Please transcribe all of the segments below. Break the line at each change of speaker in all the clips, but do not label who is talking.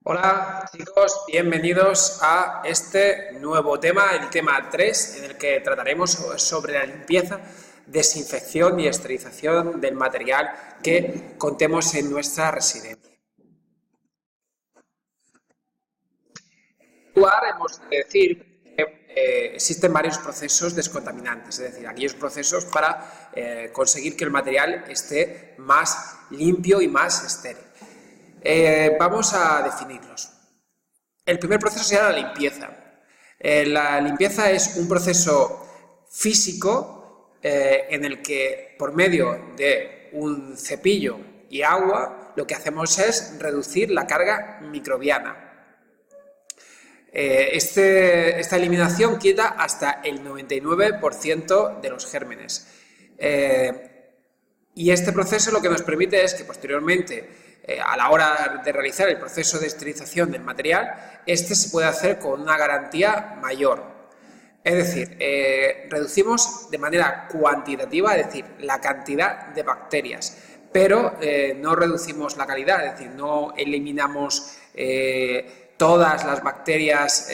Hola chicos, bienvenidos a este nuevo tema, el tema 3, en el que trataremos sobre la limpieza, desinfección y esterilización del material que contemos en nuestra residencia. Hemos de decir que existen varios procesos descontaminantes, es decir, aquellos procesos para conseguir que el material esté más limpio y más estéril. Vamos a definirlos. El primer proceso sería la limpieza. La limpieza es un proceso físico en el que por medio de un cepillo y agua lo que hacemos es reducir la carga microbiana. Esta eliminación quita hasta el 99% de los gérmenes. Y este proceso lo que nos permite es que posteriormente, a la hora de realizar el proceso de esterilización del material, este se puede hacer con una garantía mayor. Es decir, reducimos de manera cuantitativa, es decir, la cantidad de bacterias, pero no reducimos la calidad, es decir, no eliminamos todas las bacterias,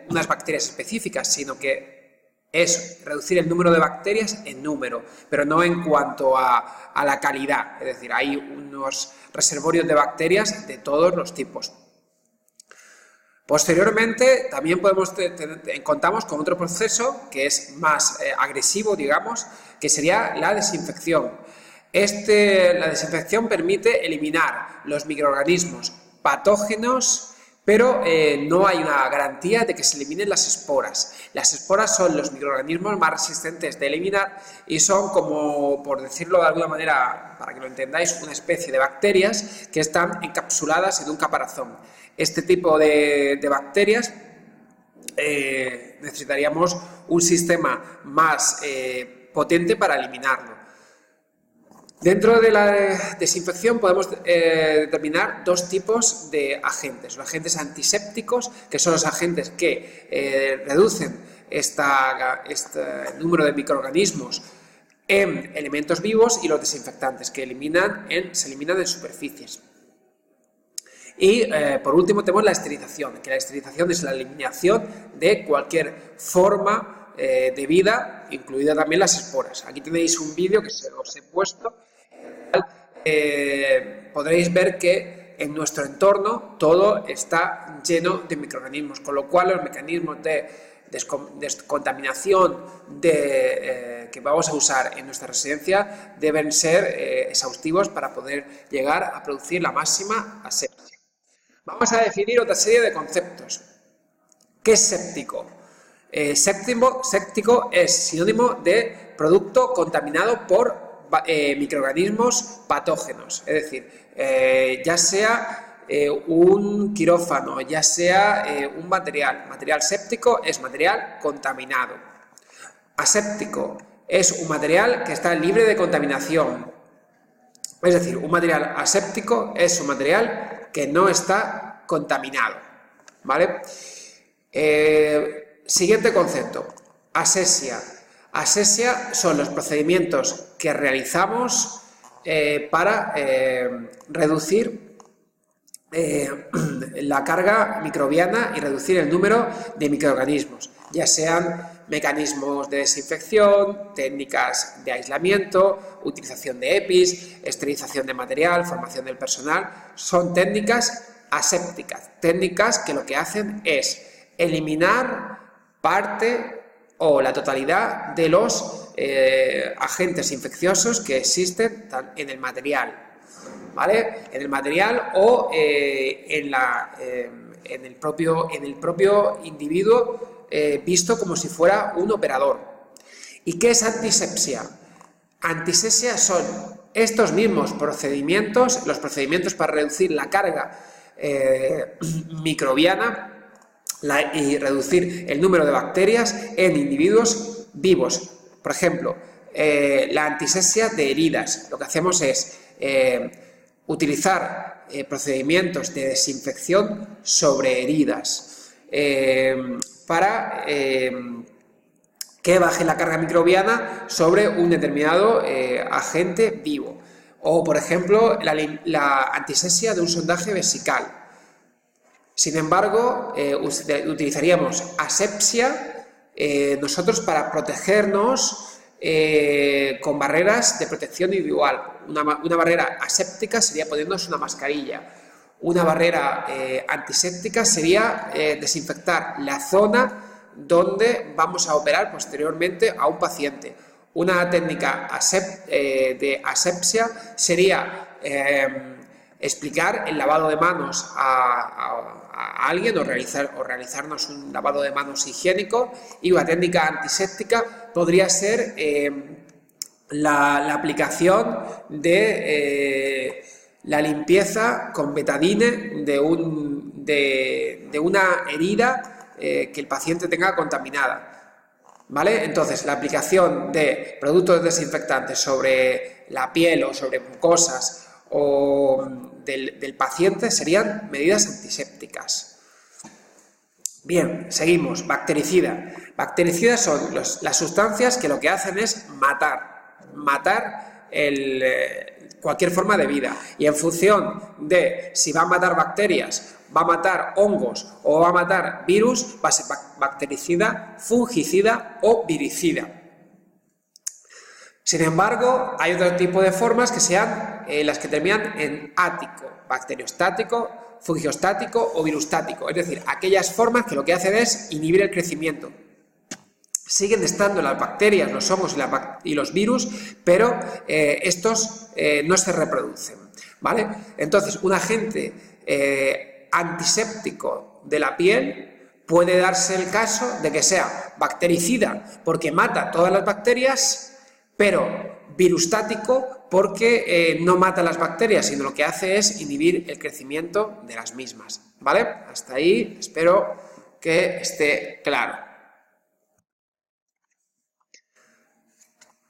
unas bacterias específicas, sino que es reducir el número de bacterias en número, pero no en cuanto a la calidad, es decir, hay unos reservorios de bacterias de todos los tipos. Posteriormente también contamos con otro proceso que es más agresivo, digamos, que sería la desinfección. La desinfección permite eliminar los microorganismos patógenos, pero no hay una garantía de que se eliminen las esporas. Las esporas son los microorganismos más resistentes de eliminar y son como, por decirlo de alguna manera, para que lo entendáis, una especie de bacterias que están encapsuladas en un caparazón. Este tipo de bacterias necesitaríamos un sistema más potente para eliminarlo. Dentro de la desinfección podemos determinar dos tipos de agentes. Los agentes antisépticos, que son los agentes que reducen este número de microorganismos en elementos vivos, y los desinfectantes, que se eliminan en superficies. Y por último tenemos la esterilización, que la esterilización es la eliminación de cualquier forma de vida, incluida también las esporas. Aquí tenéis un vídeo que os he puesto. Podréis ver que en nuestro entorno todo está lleno de microorganismos, con lo cual los mecanismos de descontaminación que vamos a usar en nuestra residencia deben ser exhaustivos para poder llegar a producir la máxima asepsia. Vamos a definir otra serie de conceptos. ¿Qué es séptico? Séptico es sinónimo de producto contaminado por microorganismos patógenos, es decir, ya sea un quirófano, ya sea un material séptico es material contaminado. Aséptico es un material que está libre de contaminación, es decir, un material aséptico es un material que no está contaminado, ¿vale? Siguiente concepto, asepsia. Asepsia son los procedimientos que realizamos para reducir la carga microbiana y reducir el número de microorganismos, ya sean mecanismos de desinfección, técnicas de aislamiento, utilización de EPIs, esterilización de material, formación del personal. Son técnicas asépticas, técnicas que lo que hacen es eliminar parte o la totalidad de los agentes infecciosos que existen en el material, ¿vale? En el material o en el propio individuo visto como si fuera un operador. ¿Y qué es antisepsia? Antisepsia son estos mismos procedimientos, los procedimientos para reducir la carga microbiana y reducir el número de bacterias en individuos vivos. Por ejemplo, la antisepsia de heridas. Lo que hacemos es utilizar procedimientos de desinfección sobre heridas para que baje la carga microbiana sobre un determinado agente vivo. O, por ejemplo, la antisepsia de un sondaje vesical. Sin embargo, utilizaríamos asepsia nosotros para protegernos con barreras de protección individual. Una barrera aséptica sería poniéndonos una mascarilla. Una barrera antiséptica sería desinfectar la zona donde vamos a operar posteriormente a un paciente. Una técnica de asepsia sería explicar el lavado de manos a alguien o realizarnos un lavado de manos higiénico, y una técnica antiséptica podría ser la aplicación de la limpieza con betadine de una herida que el paciente tenga contaminada. ¿Vale? Entonces, la aplicación de productos desinfectantes sobre la piel o sobre mucosas o del paciente serían medidas antisépticas. Bien, seguimos. Bactericida. Bactericidas son las sustancias que lo que hacen es matar cualquier forma de vida, y en función de si va a matar bacterias, va a matar hongos o va a matar virus, va a ser bactericida, fungicida o viricida. Sin embargo, hay otro tipo de formas que sean las que terminan en ático: bacteriostático, fungiostático o virustático, es decir, aquellas formas que lo que hacen es inhibir el crecimiento. Siguen estando las bacterias, los hongos y los virus, pero estos no se reproducen, ¿vale? Entonces, un agente antiséptico de la piel puede darse el caso de que sea bactericida porque mata todas las bacterias, pero virustático porque no mata las bacterias, sino lo que hace es inhibir el crecimiento de las mismas, ¿vale? Hasta ahí espero que esté claro.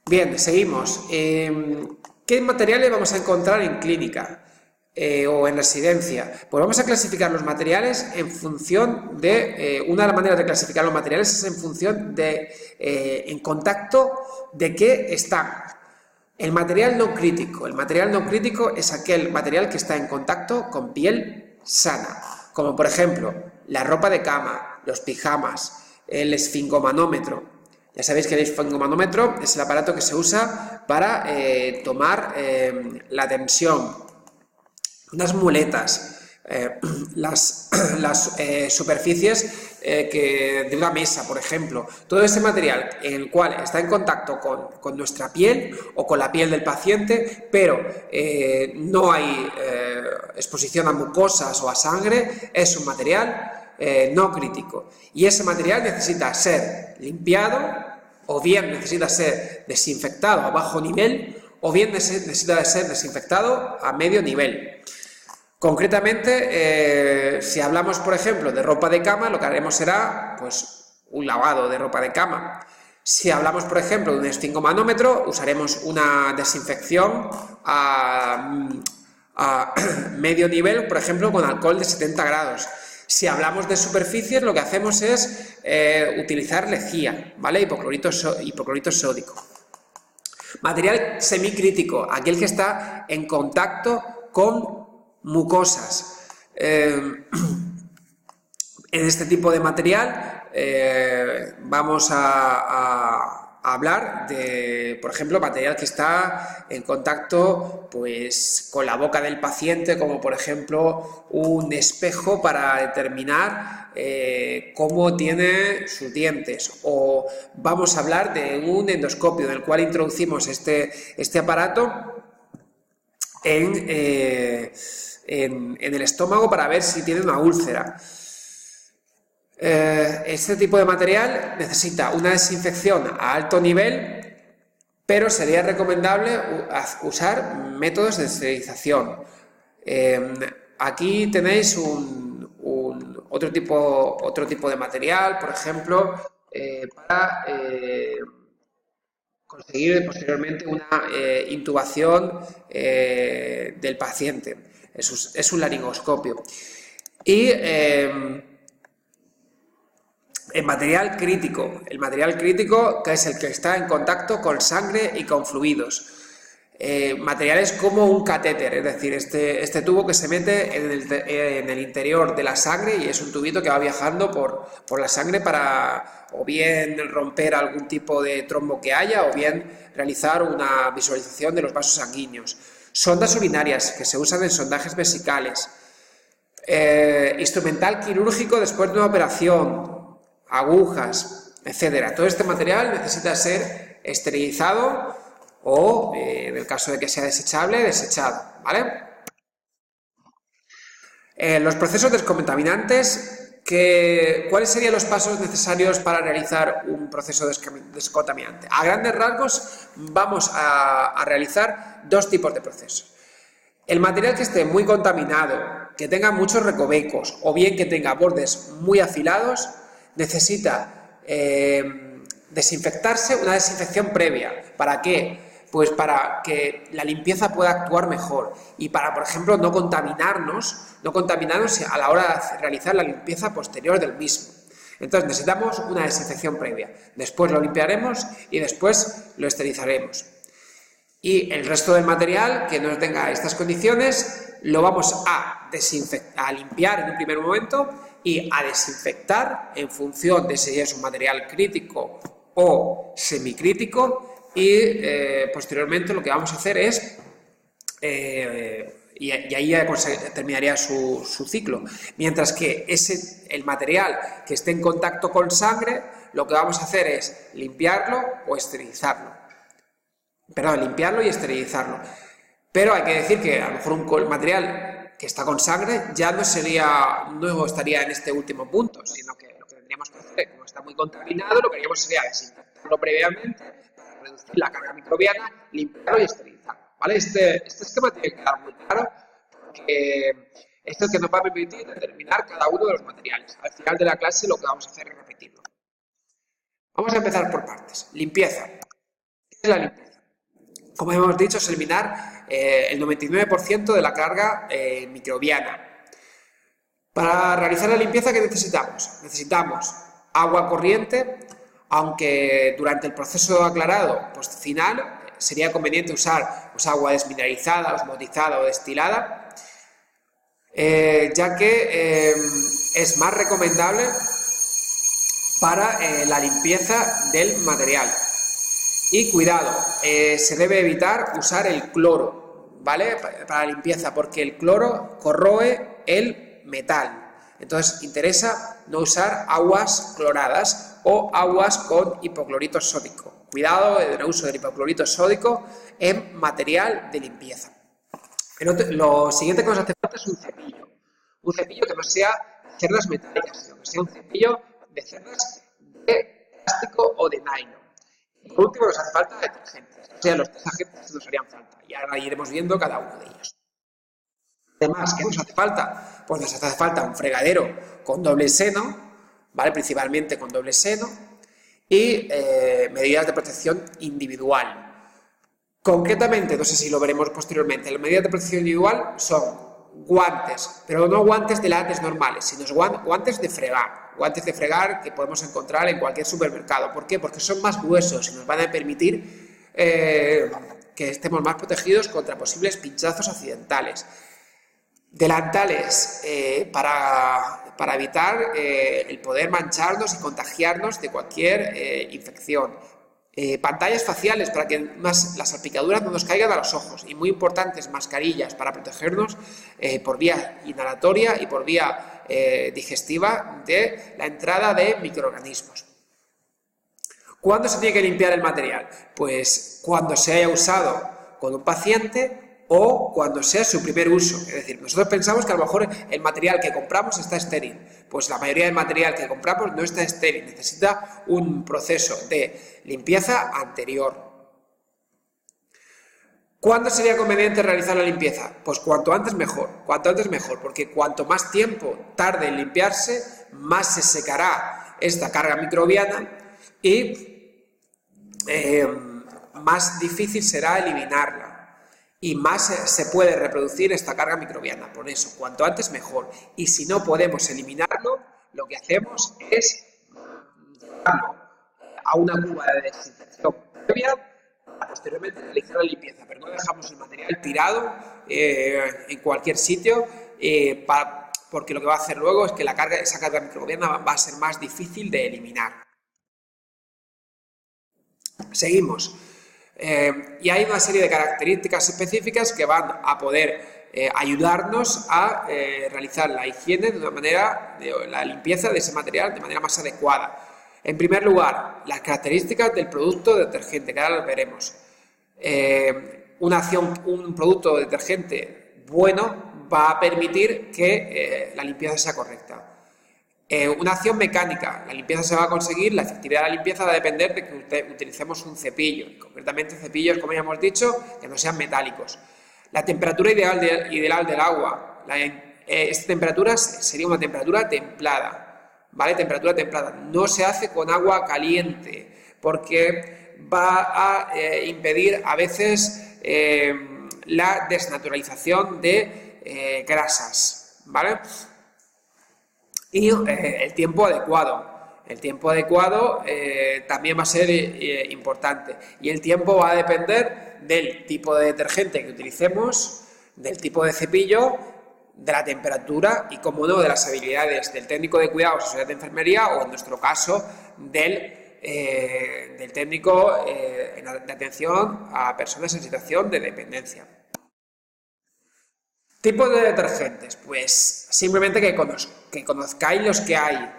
Bien, seguimos. ¿Qué materiales vamos a encontrar en clínica o en residencia? Pues vamos a clasificar los materiales en función de... una de las maneras de clasificar los materiales es en función de en contacto de qué están. El material no crítico. El material no crítico es aquel material que está en contacto con piel sana, como por ejemplo la ropa de cama, los pijamas, el esfingomanómetro. Ya sabéis que el esfingomanómetro es el aparato que se usa para tomar la tensión. Unas muletas, las superficies de una mesa, por ejemplo. Todo ese material en el cual está en contacto con nuestra piel o con la piel del paciente, pero no hay exposición a mucosas o a sangre, es un material no crítico, y ese material necesita ser limpiado, o bien necesita ser desinfectado a bajo nivel, o bien necesita ser desinfectado a medio nivel. Concretamente, si hablamos por ejemplo de ropa de cama, lo que haremos será pues un lavado de ropa de cama. Si hablamos por ejemplo de un esfingomanómetro, usaremos una desinfección a medio nivel, por ejemplo con alcohol de 70 grados. Si hablamos de superficies, lo que hacemos es utilizar lejía, ¿vale? Hipoclorito sódico. Material semicrítico, aquel que está en contacto con mucosas. En este tipo de material vamos a hablar de, por ejemplo, material que está en contacto pues con la boca del paciente, como por ejemplo un espejo para determinar cómo tiene sus dientes, o vamos a hablar de un endoscopio en el cual introducimos este aparato en el estómago para ver si tiene una úlcera. Este tipo de material necesita una desinfección a alto nivel, pero sería recomendable usar métodos de esterilización. Aquí tenéis otro tipo de material, por ejemplo, para conseguir posteriormente una intubación del paciente. Es un laringoscopio. Y el material crítico que es el que está en contacto con sangre y con fluidos. materiales como un catéter, es decir, este tubo que se mete en el interior de la sangre y es un tubito que va viajando por la sangre para o bien romper algún tipo de trombo que haya o bien realizar una visualización de los vasos sanguíneos. Sondas urinarias que se usan en sondajes vesicales. Instrumental quirúrgico después de una operación, agujas, etcétera. Todo este material necesita ser esterilizado o, en el caso de que sea desechable, desechado, ¿vale? Los procesos descontaminantes, ¿cuáles serían los pasos necesarios para realizar un proceso descontaminante? A grandes rasgos vamos a realizar dos tipos de procesos. El material que esté muy contaminado, que tenga muchos recovecos o bien que tenga bordes muy afilados, necesita desinfectarse, una desinfección previa. ¿Para qué? Pues para que la limpieza pueda actuar mejor y para, por ejemplo, no contaminarnos a la hora de realizar la limpieza posterior del mismo. Entonces necesitamos una desinfección previa. Después lo limpiaremos y después lo esterilizaremos. Y el resto del material que no tenga estas condiciones lo vamos a limpiar en un primer momento y a desinfectar en función de si es un material crítico o semicrítico y posteriormente lo que vamos a hacer es, y ahí ya terminaría su ciclo, mientras que el material que esté en contacto con sangre, lo que vamos a hacer es limpiarlo o esterilizarlo. Perdón, limpiarlo y esterilizarlo. Pero hay que decir que a lo mejor un material que está con sangre ya no estaría en este último punto, sino que lo que tendríamos que hacer, como está muy contaminado, lo que haríamos sería desinfectarlo previamente para reducir la carga microbiana, limpiarlo y esterilizarlo, ¿vale? Este esquema tiene que quedar muy claro porque esto es lo que nos va a permitir determinar cada uno de los materiales. Al final de la clase lo que vamos a hacer es repetirlo. Vamos a empezar por partes. Limpieza. ¿Qué es la limpieza? Como hemos dicho, es eliminar el 99% de la carga microbiana. Para realizar la limpieza, ¿qué necesitamos? Necesitamos agua corriente, aunque durante el proceso aclarado final sería conveniente usar agua desmineralizada, osmotizada o destilada, ya que es más recomendable para la limpieza del material. Y cuidado, se debe evitar usar el cloro, ¿vale? Para la limpieza, porque el cloro corroe el metal. Entonces, interesa no usar aguas cloradas o aguas con hipoclorito sódico. Cuidado del uso del hipoclorito sódico en material de limpieza. Lo siguiente que nos hace falta es un cepillo. Un cepillo que no sea cerdas metálicas, sino que sea un cepillo de cerdas de plástico o de nylon. Por último, nos hace falta detergentes, o sea, los tres agentes nos harían falta, y ahora iremos viendo cada uno de ellos. Además, ¿qué nos hace falta? Pues nos hace falta un fregadero con doble seno, ¿vale? Principalmente con doble seno, y medidas de protección individual. Concretamente, no sé si lo veremos posteriormente, las medidas de protección individual son guantes, pero no guantes de látex normales, sino guantes de fregar. Guantes de fregar que podemos encontrar en cualquier supermercado. ¿Por qué? Porque son más gruesos y nos van a permitir que estemos más protegidos contra posibles pinchazos accidentales. Delantales para evitar el poder mancharnos y contagiarnos de cualquier infección. Pantallas faciales para que las salpicaduras no nos caigan a los ojos. Y muy importantes, mascarillas para protegernos por vía inhalatoria y por vía digestiva de la entrada de microorganismos. ¿Cuándo se tiene que limpiar el material? Pues cuando se haya usado con un paciente o cuando sea su primer uso. Es decir, nosotros pensamos que a lo mejor el material que compramos está estéril. Pues la mayoría del material que compramos no está estéril, necesita un proceso de limpieza anterior. ¿Cuándo sería conveniente realizar la limpieza? Pues cuanto antes mejor, porque cuanto más tiempo tarde en limpiarse, más se secará esta carga microbiana y más difícil será eliminarla. Y más se puede reproducir esta carga microbiana. Por eso, cuanto antes mejor. Y si no podemos eliminarlo, lo que hacemos es llevarlo a una cuba de desinfección previa para posteriormente realizar la limpieza, pero no dejamos el material tirado en cualquier sitio porque lo que va a hacer luego es que esa carga microbiana va a ser más difícil de eliminar. Seguimos. Y hay una serie de características específicas que van a poder ayudarnos a realizar la higiene de una manera, la limpieza de ese material de manera más adecuada. En primer lugar, las características del producto detergente, que ahora lo veremos. Un producto detergente bueno va a permitir que la limpieza sea correcta. Una acción mecánica, la limpieza se va a conseguir, la efectividad de la limpieza va a depender de que utilicemos un cepillo, concretamente cepillos, como ya hemos dicho, que no sean metálicos. La temperatura ideal del agua, esta temperatura sería una temperatura templada, ¿vale? Temperatura templada, no se hace con agua caliente, porque va a impedir a veces la desnaturalización de grasas, ¿vale? Y el tiempo adecuado. El tiempo adecuado también va a ser importante. Y el tiempo va a depender del tipo de detergente que utilicemos, del tipo de cepillo, de la temperatura y, como no, de las habilidades del técnico de cuidados o de enfermería o, en nuestro caso, del técnico de atención a personas en situación de dependencia. Tipos de detergentes, pues simplemente que conozcáis los que hay,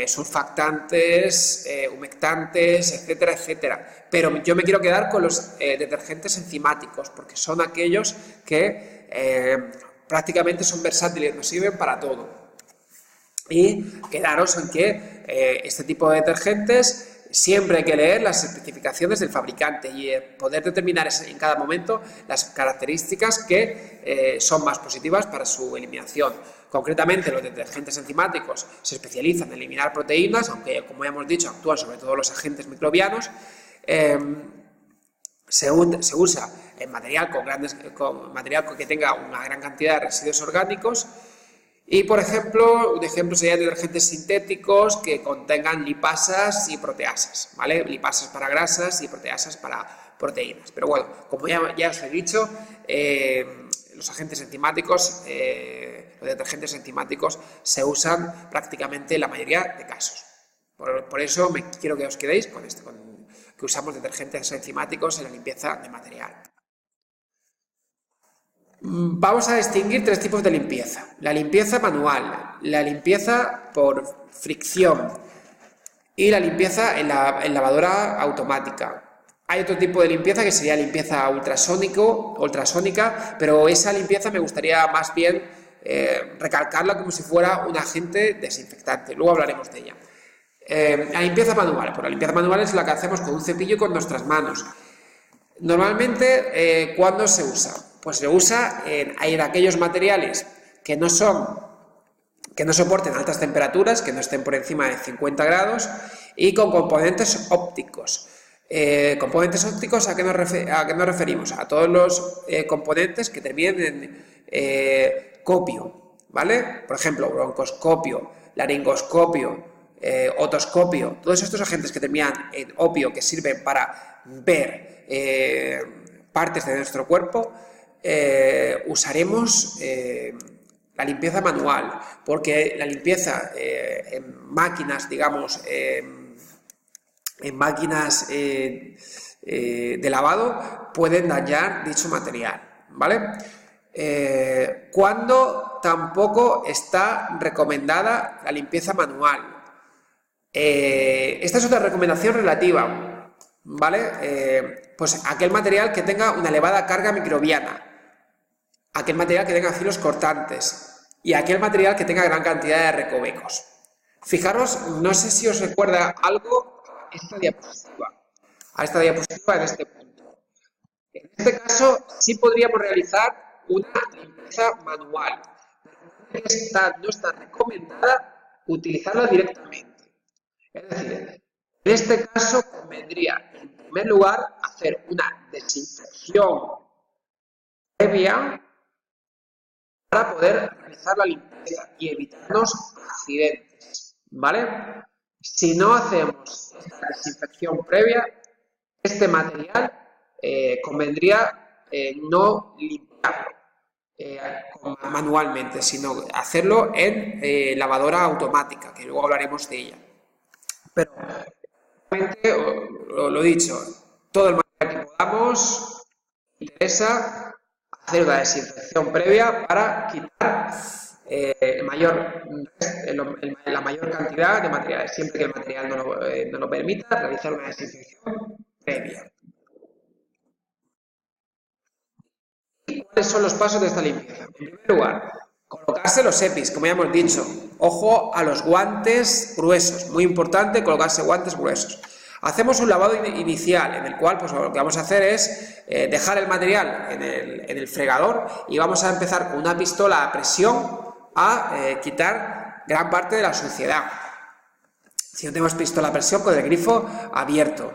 surfactantes, humectantes, etcétera, etcétera. Pero yo me quiero quedar con los detergentes enzimáticos, porque son aquellos que prácticamente son versátiles, nos sirven para todo. Y quedaros en que este tipo de detergentes siempre hay que leer las especificaciones del fabricante y poder determinar en cada momento las características que son más positivas para su eliminación. Concretamente, los detergentes enzimáticos se especializan en eliminar proteínas, aunque, como ya hemos dicho, actúan sobre todo los agentes microbianos. Se usa en material material que tenga una gran cantidad de residuos orgánicos. Y, por ejemplo, un ejemplo sería detergentes sintéticos que contengan lipasas y proteasas, ¿vale? Lipasas para grasas y proteasas para proteínas. Pero bueno, como ya os he dicho, los agentes enzimáticos, los detergentes enzimáticos se usan prácticamente en la mayoría de casos. Por eso quiero que os quedéis con esto, que usamos detergentes enzimáticos en la limpieza de material. Vamos a distinguir tres tipos de limpieza. La limpieza manual, la limpieza por fricción y la limpieza en lavadora automática. Hay otro tipo de limpieza que sería limpieza ultrasónica, pero esa limpieza me gustaría más bien recalcarla como si fuera un agente desinfectante. Luego hablaremos de ella. La limpieza manual. Pues la limpieza manual es la que hacemos con un cepillo y con nuestras manos. Normalmente, ¿cuándo se usa? Pues se usa en aquellos materiales que no soporten altas temperaturas, que no estén por encima de 50 grados y con componentes ópticos. Componentes ópticos, ¿a qué nos referimos? A todos los componentes que terminen en copio, ¿vale? Por ejemplo, broncoscopio, laringoscopio, otoscopio, todos estos agentes que terminan en opio, que sirven para ver partes de nuestro cuerpo, usaremos la limpieza manual, porque la limpieza en máquinas, digamos, en máquinas de lavado pueden dañar dicho material, ¿vale? Cuando tampoco está recomendada la limpieza manual. Esta es otra recomendación relativa, ¿vale? Pues aquel material que tenga una elevada carga microbiana, aquel material que tenga filos cortantes y aquel material que tenga gran cantidad de recovecos. Fijaros, no sé si os recuerda algo a esta diapositiva en este punto. En este caso sí podríamos realizar una limpieza manual. No está recomendada utilizarla directamente. Es decir, en este caso convendría, en primer lugar, hacer una desinfección previa para poder realizar la limpieza y evitarnos accidentes, ¿vale? Si no hacemos esta desinfección previa, este material convendría no limpiarlo manualmente, sino hacerlo en lavadora automática, que luego hablaremos de ella. Pero, lo dicho, todo el material que podamos, interesa hacer una desinfección previa para quitar la mayor cantidad de materiales, siempre que el material no lo permita, realizar una desinfección previa. ¿Cuáles son los pasos de esta limpieza? En primer lugar, colocarse los EPIs, como ya hemos dicho. Ojo a los guantes gruesos, muy importante colocarse guantes gruesos. Hacemos un lavado inicial en el cual pues, lo que vamos a hacer es dejar el material en el fregador y vamos a empezar con una pistola a presión a quitar gran parte de la suciedad. Si no tenemos pistola a presión, con el grifo abierto.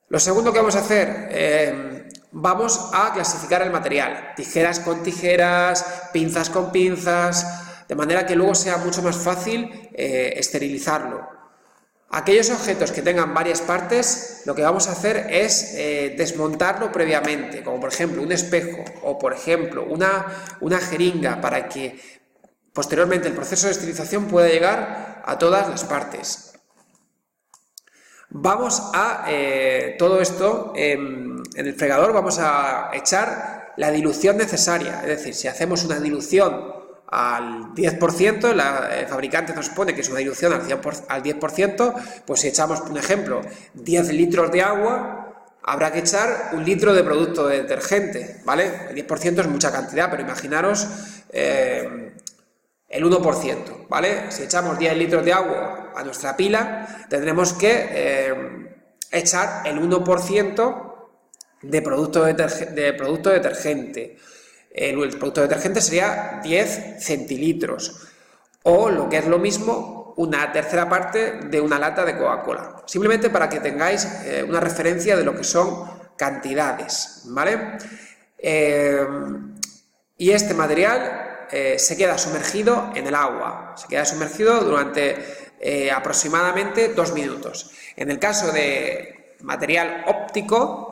Lo segundo que vamos a hacer, vamos a clasificar el material. Tijeras con tijeras, pinzas con pinzas, de manera que luego sea mucho más fácil esterilizarlo. Aquellos objetos que tengan varias partes, lo que vamos a hacer es desmontarlo previamente, como por ejemplo un espejo o por ejemplo una jeringa, para que posteriormente el proceso de esterilización pueda llegar a todas las partes. Vamos a todo esto en el fregador, vamos a echar la dilución necesaria, es decir, si hacemos una dilución al 10%, el fabricante nos pone que es una dilución al 10%, pues si echamos, por ejemplo, 10 litros de agua, habrá que echar 1 litro de producto de detergente, ¿vale? El 10% es mucha cantidad, pero imaginaros el 1%, ¿vale? Si echamos 10 litros de agua a nuestra pila, tendremos que echar el 1% de producto detergente. El producto detergente sería 10 centilitros, o lo que es lo mismo, una tercera parte de una lata de Coca-Cola. Simplemente para que tengáis una referencia de lo que son cantidades, ¿vale? Y este material se queda sumergido en el agua, se queda sumergido durante aproximadamente 2 minutos. En el caso de material óptico,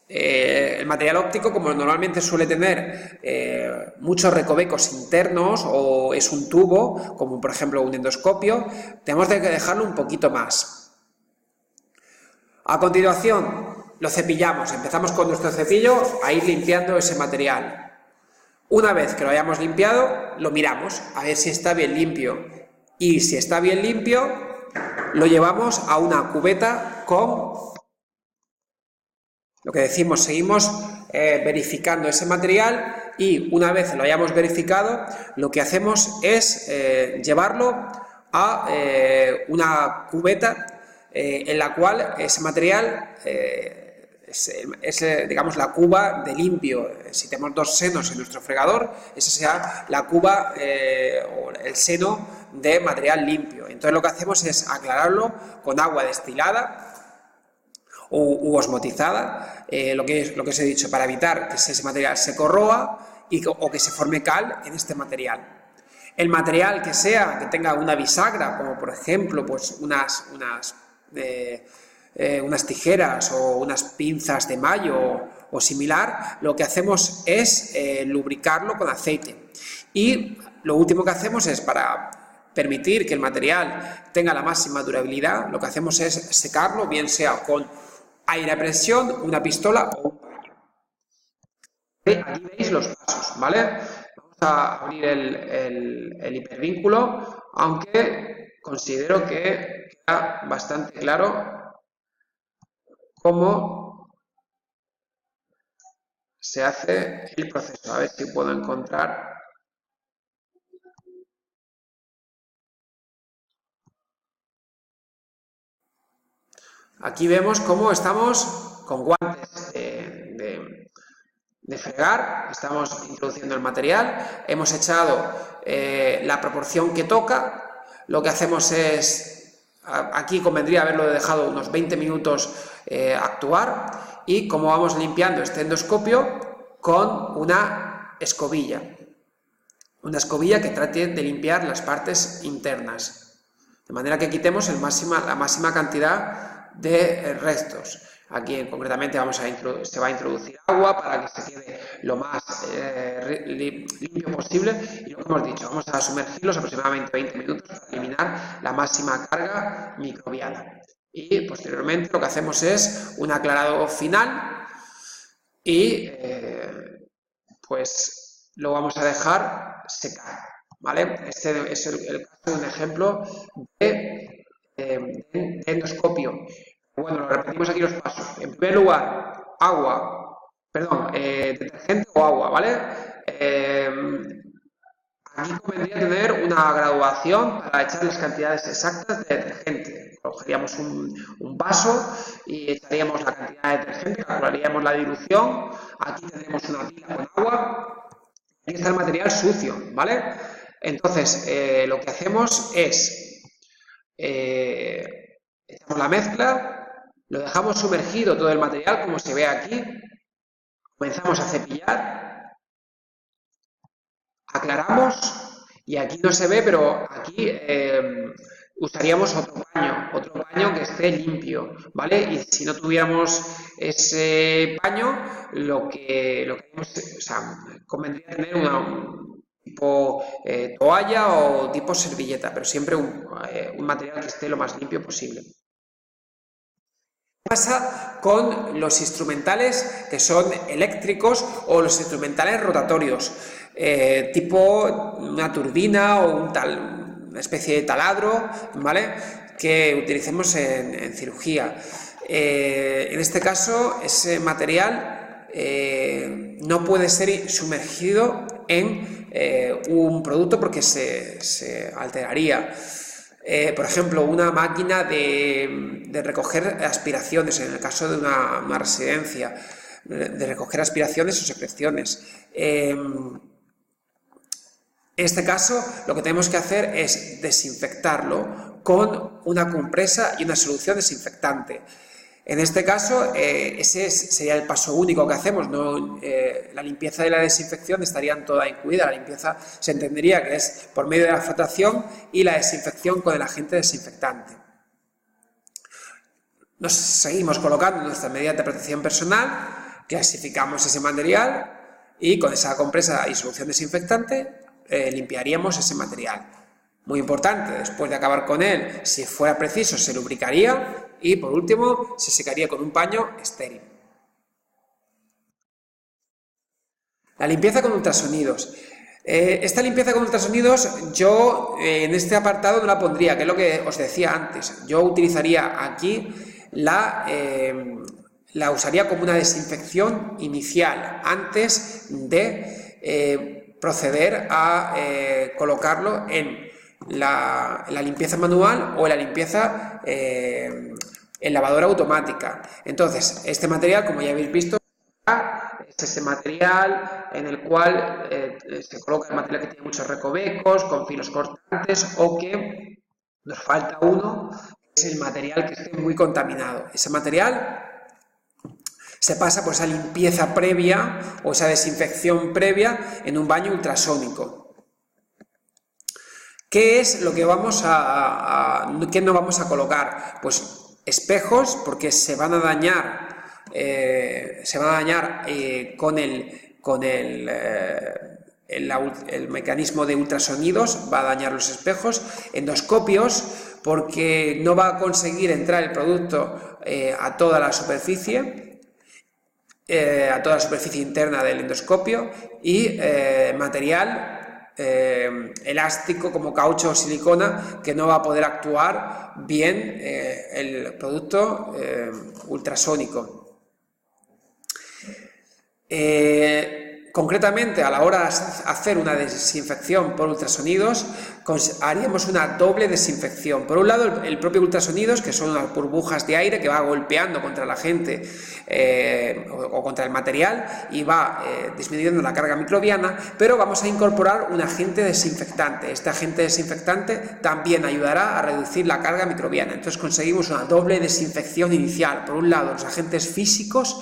el material óptico, como normalmente suele tener muchos recovecos internos o es un tubo, como por ejemplo un endoscopio, tenemos que dejarlo un poquito más. A continuación, lo cepillamos, empezamos con nuestro cepillo a ir limpiando ese material. Una vez que lo hayamos limpiado, lo miramos a ver si está bien limpio, y si está bien limpio, lo llevamos a una cubeta con lo que decimos, seguimos verificando ese material, y una vez lo hayamos verificado, lo que hacemos es llevarlo a una cubeta en la cual ese material es digamos, la cuba de limpio. Si tenemos 2 senos en nuestro fregador, esa será la cuba o el seno de material limpio. Entonces lo que hacemos es aclararlo con agua destilada u osmotizada, lo que os he dicho, para evitar que ese material se corroa o que se forme cal en este material. El material que tenga una bisagra, como por ejemplo pues unas tijeras o unas pinzas de mayo o similar, lo que hacemos es lubricarlo con aceite. Y lo último que hacemos es, para permitir que el material tenga la máxima durabilidad, lo que hacemos es secarlo, bien sea con aire a presión, una pistola o un paño. Aquí veis los pasos, ¿vale? Vamos a abrir el hipervínculo, aunque considero que queda bastante claro cómo se hace el proceso. A ver si puedo encontrar. Aquí vemos cómo estamos con guantes de fregar, estamos introduciendo el material, hemos echado la proporción que toca. Lo que hacemos es, aquí convendría haberlo dejado unos 20 minutos actuar, y como vamos limpiando este endoscopio con una escobilla que trate de limpiar las partes internas, de manera que quitemos la máxima cantidad de restos. Aquí concretamente se va a introducir agua para que se quede lo más limpio posible, y lo que hemos dicho, vamos a sumergirlos aproximadamente 20 minutos para eliminar la máxima carga microbiana. Y posteriormente lo que hacemos es un aclarado final y pues lo vamos a dejar secar, ¿vale? Este es el caso de un ejemplo de endoscopio. Bueno, lo repetimos aquí los pasos. En primer lugar, detergente o agua, ¿vale? Aquí convendría tener una graduación para echar las cantidades exactas de detergente. Cogeríamos un vaso y echaríamos la cantidad de detergente, calcularíamos la dilución. Aquí tendremos una pila con agua. Aquí está el material sucio, ¿vale? Entonces, lo que hacemos es echamos la mezcla, lo dejamos sumergido todo el material, como se ve aquí, comenzamos a cepillar, aclaramos, y aquí no se ve, pero aquí usaríamos otro paño que esté limpio, ¿vale? Y si no tuviéramos ese paño, lo que haríamos, o sea, convendría tener un tipo toalla o tipo servilleta, pero siempre un material que esté lo más limpio posible. ¿Qué pasa con los instrumentales que son eléctricos o los instrumentales rotatorios? Tipo una turbina o una especie de taladro, ¿vale? Que utilicemos en cirugía. En este caso, ese material no puede ser sumergido en un producto porque se alteraría. Por ejemplo, una máquina de recoger aspiraciones, en el caso de una residencia, de recoger aspiraciones o secreciones. En este caso, lo que tenemos que hacer es desinfectarlo con una compresa y una solución desinfectante. En este caso, ese sería el paso único que hacemos, ¿no? La limpieza y la desinfección estarían toda incluida. La limpieza se entendería que es por medio de la frotación y la desinfección con el agente desinfectante. Nos seguimos colocando nuestras medidas de protección personal, clasificamos ese material y con esa compresa y solución desinfectante limpiaríamos ese material. Muy importante, después de acabar con él, si fuera preciso, se lubricaría y, por último, se secaría con un paño estéril. La limpieza con ultrasonidos. Esta limpieza con ultrasonidos yo en este apartado no la pondría, que es lo que os decía antes. Yo utilizaría aquí la usaría como una desinfección inicial, antes de proceder a colocarlo en la limpieza manual o en la limpieza en lavadora automática. Entonces, este material, como ya habéis visto, es ese material en el cual se coloca el material que tiene muchos recovecos, con filos cortantes, o que nos falta uno, que es el material que esté muy contaminado. Ese material se pasa por esa limpieza previa o esa desinfección previa en un baño ultrasónico. ¿Qué es lo que qué no vamos a colocar? Pues espejos, porque se van a dañar con el mecanismo de ultrasonidos, va a dañar los espejos. Endoscopios, porque no va a conseguir entrar el producto a toda la superficie interna del endoscopio. Y material elástico como caucho o silicona, que no va a poder actuar bien el producto ultrasónico. Concretamente, a la hora de hacer una desinfección por ultrasonidos, haríamos una doble desinfección. Por un lado, el propio ultrasonidos, que son unas burbujas de aire que va golpeando contra la gente o contra el material y va disminuyendo la carga microbiana, pero vamos a incorporar un agente desinfectante. Este agente desinfectante también ayudará a reducir la carga microbiana. Entonces conseguimos una doble desinfección inicial. Por un lado, los agentes físicos,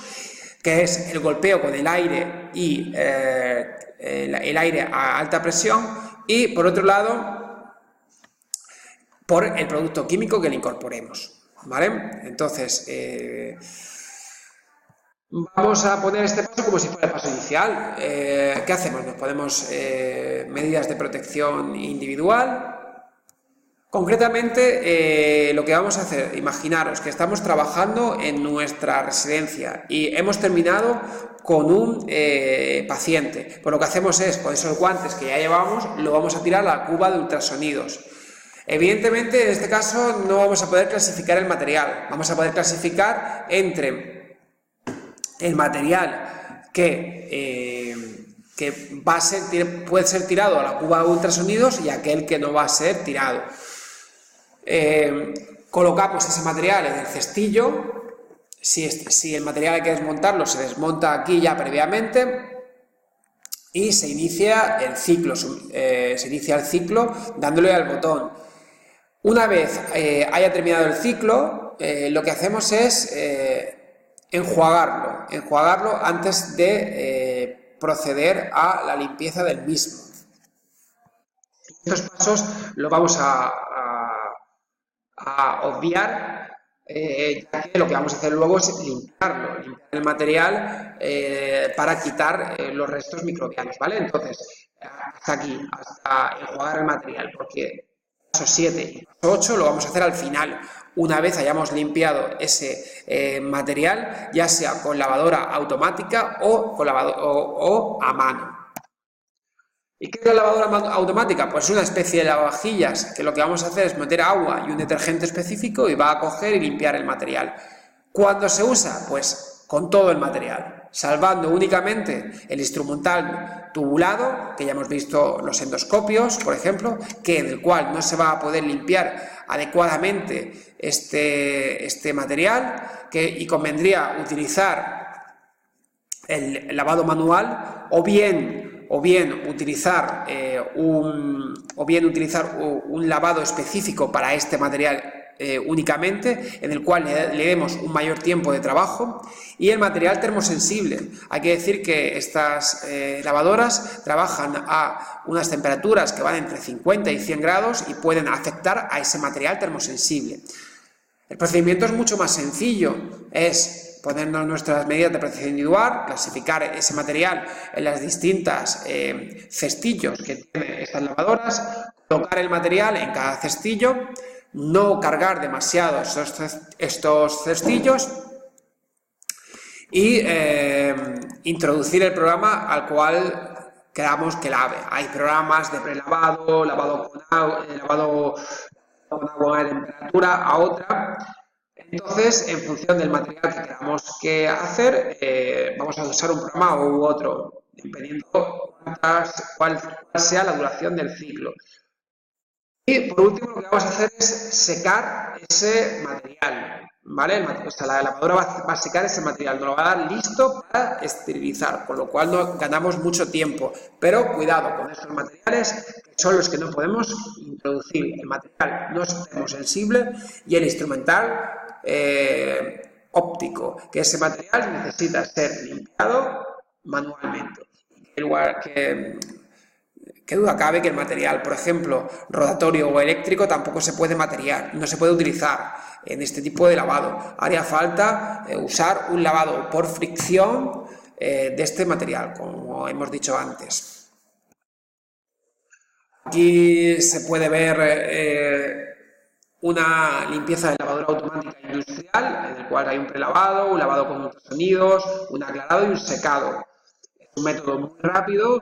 que es el golpeo con el aire y el aire a alta presión, y por otro lado, por el producto químico que le incorporemos, ¿vale? Entonces, Vamos a poner este paso como si fuera el paso inicial. ¿Qué hacemos? Nos ponemos medidas de protección individual. Concretamente, lo que vamos a hacer, imaginaros que estamos trabajando en nuestra residencia y hemos terminado con un paciente. Pues lo que hacemos es, con esos guantes que ya llevamos, lo vamos a tirar a la cuba de ultrasonidos. Evidentemente, en este caso no vamos a poder clasificar el material. Vamos a poder clasificar entre el material que va a ser, puede ser tirado a la cuba de ultrasonidos y aquel que no va a ser tirado. Colocamos ese material en el cestillo. Si el material hay que desmontarlo, se desmonta aquí ya previamente y se inicia el ciclo. Dándole al botón. Una vez haya terminado el ciclo, lo que hacemos es enjuagarlo antes de proceder a la limpieza del mismo. Estos pasos los vamos a obviar, ya que lo que vamos a hacer luego es limpiar el material para quitar los restos microbianos, ¿vale? Entonces, hasta aquí, hasta enjuagar el material, porque paso 7 y paso 8 lo vamos a hacer al final, una vez hayamos limpiado ese material, ya sea con lavadora automática o a mano. ¿Y qué es la lavadora automática? Pues es una especie de lavavajillas que lo que vamos a hacer es meter agua y un detergente específico y va a coger y limpiar el material. ¿Cuándo se usa? Pues con todo el material, salvando únicamente el instrumental tubulado, que ya hemos visto los endoscopios, por ejemplo, en el cual no se va a poder limpiar adecuadamente este material, y convendría utilizar el lavado manual o bien utilizar un lavado específico para este material únicamente, en el cual le demos un mayor tiempo de trabajo. Y el material termosensible, hay que decir que estas lavadoras trabajan a unas temperaturas que van entre 50 y 100 grados y pueden afectar a ese material termosensible. El procedimiento es mucho más sencillo, es ponernos nuestras medidas de protección individual, clasificar ese material en las distintas cestillos que tienen estas lavadoras, colocar el material en cada cestillo, no cargar demasiado estos cestillos y introducir el programa al cual queramos que lave. Hay programas de prelavado, lavado con agua a temperatura, a otra. Entonces, en función del material que queramos que hacer, vamos a usar un programa u otro, dependiendo cuál sea la duración del ciclo. Y por último, lo que vamos a hacer es secar ese material, ¿vale? O sea, la lavadora va a secar ese material, nos lo va a dar listo para esterilizar, con lo cual no ganamos mucho tiempo. Pero cuidado con estos materiales, que son los que no podemos introducir. El material no es termosensible y el instrumental óptico, que ese material necesita ser limpiado manualmente. ¿Qué duda cabe que el material, por ejemplo, rotatorio o eléctrico, tampoco se puede no se puede utilizar en este tipo de lavado? Haría falta usar un lavado por fricción de este material, como hemos dicho antes. Aquí se puede ver una limpieza de lavadora automática industrial, en el cual hay un prelavado, un lavado con ultrasonidos, un aclarado y un secado. Es un método muy rápido,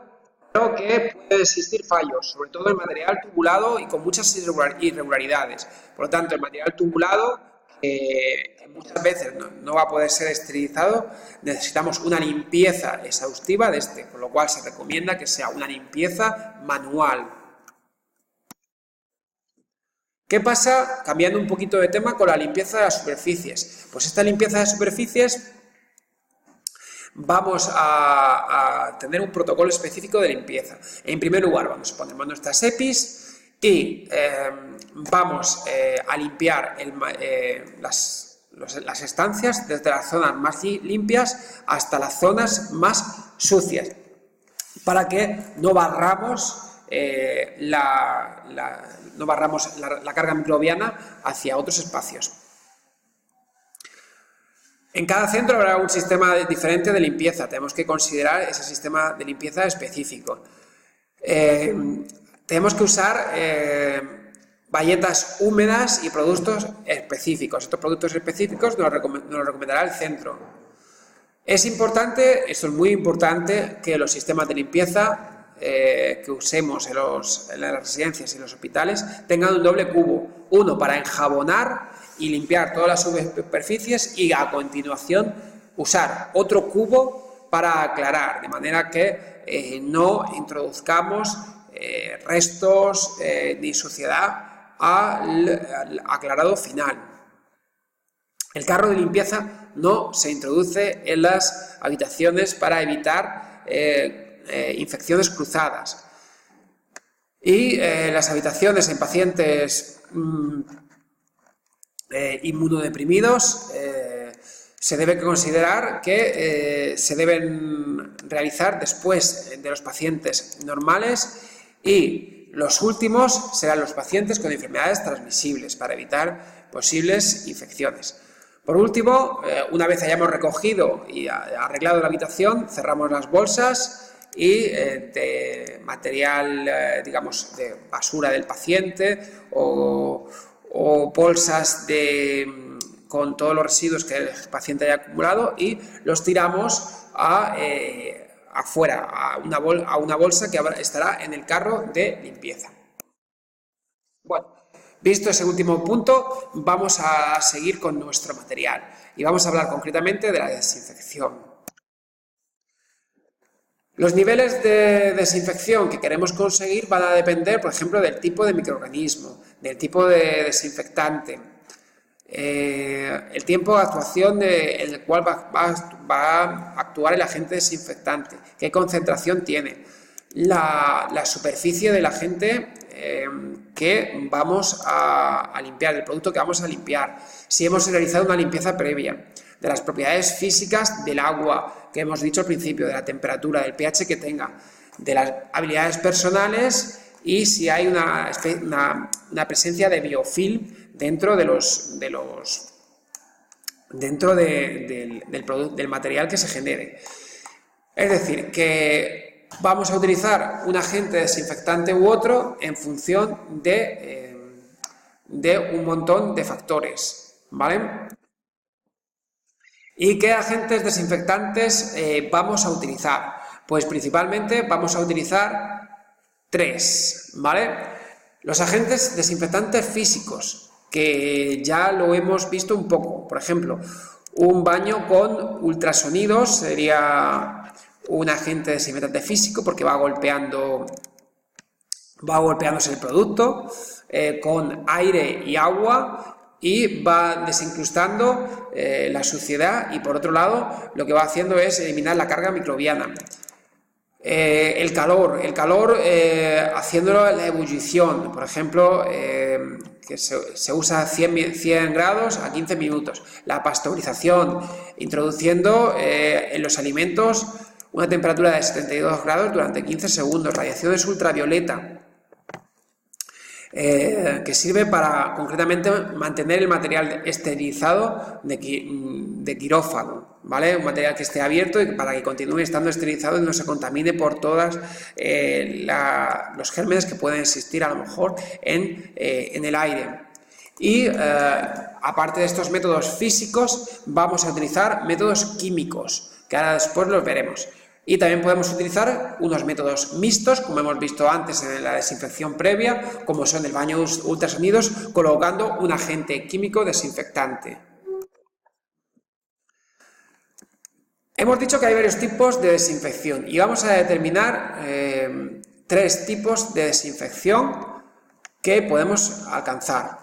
pero que puede existir fallos, sobre todo en material tubulado y con muchas irregularidades. Por lo tanto, el material tubulado, que muchas veces no va a poder ser esterilizado, necesitamos una limpieza exhaustiva de con lo cual se recomienda que sea una limpieza manual. ¿Qué pasa, cambiando un poquito de tema, con la limpieza de las superficies? Pues esta limpieza de superficies vamos a tener un protocolo específico de limpieza. En primer lugar, ponemos nuestras EPIs y vamos a limpiar las estancias desde las zonas más limpias hasta las zonas más sucias, para que no barramos la carga microbiana hacia otros espacios. En cada centro habrá un sistema diferente de limpieza, tenemos que considerar ese sistema de limpieza específico. Tenemos que usar bayetas húmedas y productos específicos. Estos productos específicos nos los recomendará el centro. Es importante, esto es muy importante, que los sistemas de limpieza que usemos en las residencias y en los hospitales tengan un doble cubo. Uno para enjabonar y limpiar todas las superficies y a continuación usar otro cubo para aclarar, de manera que no introduzcamos restos ni suciedad al aclarado final. El carro de limpieza no se introduce en las habitaciones para evitar infecciones cruzadas. Y las habitaciones en pacientes inmunodeprimidos se debe considerar que se deben realizar después de los pacientes normales, y los últimos serán los pacientes con enfermedades transmisibles para evitar posibles infecciones. Por último, una vez hayamos recogido y arreglado la habitación, cerramos las bolsas y de material, digamos, de basura del paciente o bolsas con todos los residuos que el paciente haya acumulado, y los tiramos afuera, a una bolsa que estará en el carro de limpieza. Bueno, visto ese último punto, vamos a seguir con nuestro material y vamos a hablar concretamente de la desinfección. Los niveles de desinfección que queremos conseguir van a depender, por ejemplo, del tipo de microorganismo, del tipo de desinfectante, el tiempo de actuación en el cual va a actuar el agente desinfectante, qué concentración tiene, la superficie del agente que vamos a limpiar, del producto que vamos a limpiar, si hemos realizado una limpieza previa, de las propiedades físicas del agua que hemos dicho al principio, de la temperatura, del pH que tenga, de las habilidades personales y si hay una presencia de biofilm dentro del material que se genere. Es decir, que vamos a utilizar un agente desinfectante u otro en función de un montón de factores, ¿vale? ¿Y qué agentes desinfectantes vamos a utilizar? Pues principalmente vamos a utilizar 3, ¿vale? Los agentes desinfectantes físicos, que ya lo hemos visto un poco. Por ejemplo, un baño con ultrasonidos sería un agente desinfectante físico porque va golpeándose el producto con aire y agua, y va desincrustando la suciedad, y por otro lado lo que va haciendo es eliminar la carga microbiana. El calor haciéndolo la ebullición, por ejemplo, que se usa 100 grados a 15 minutos. La pasteurización, introduciendo en los alimentos una temperatura de 72 grados durante 15 segundos. Radiaciones ultravioleta, que sirve para concretamente mantener el material esterilizado de quirófano, ¿vale? Un material que esté abierto y para que continúe estando esterilizado y no se contamine por todos los gérmenes que pueden existir a lo mejor en el aire. Y aparte de estos métodos físicos, vamos a utilizar métodos químicos, que ahora después los veremos. Y también podemos utilizar unos métodos mixtos, como hemos visto antes en la desinfección previa, como son el baño ultrasonidos, colocando un agente químico desinfectante. Hemos dicho que hay varios tipos de desinfección y vamos a determinar 3 tipos de desinfección que podemos alcanzar.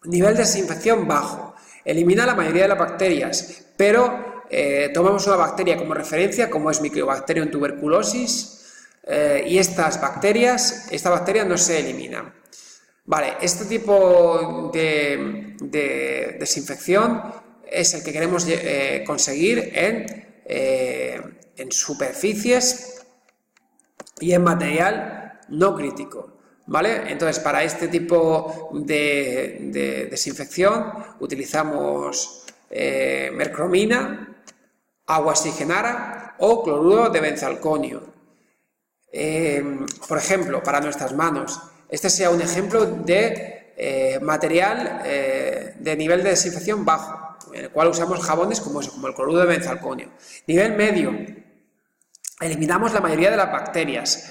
Nivel de desinfección bajo. Elimina la mayoría de las bacterias, pero tomamos una bacteria como referencia, como es Mycobacterium tuberculosis, y esta bacteria no se elimina. Vale, este tipo de desinfección es el que queremos conseguir en superficies y en material no crítico, ¿vale? Entonces, para este tipo de desinfección utilizamos mercromina, agua oxigenada o cloruro de benzalconio. Por ejemplo, para nuestras manos, este sería un ejemplo de material de nivel de desinfección bajo, en el cual usamos jabones como el cloruro de benzalconio. Nivel medio, eliminamos la mayoría de las bacterias,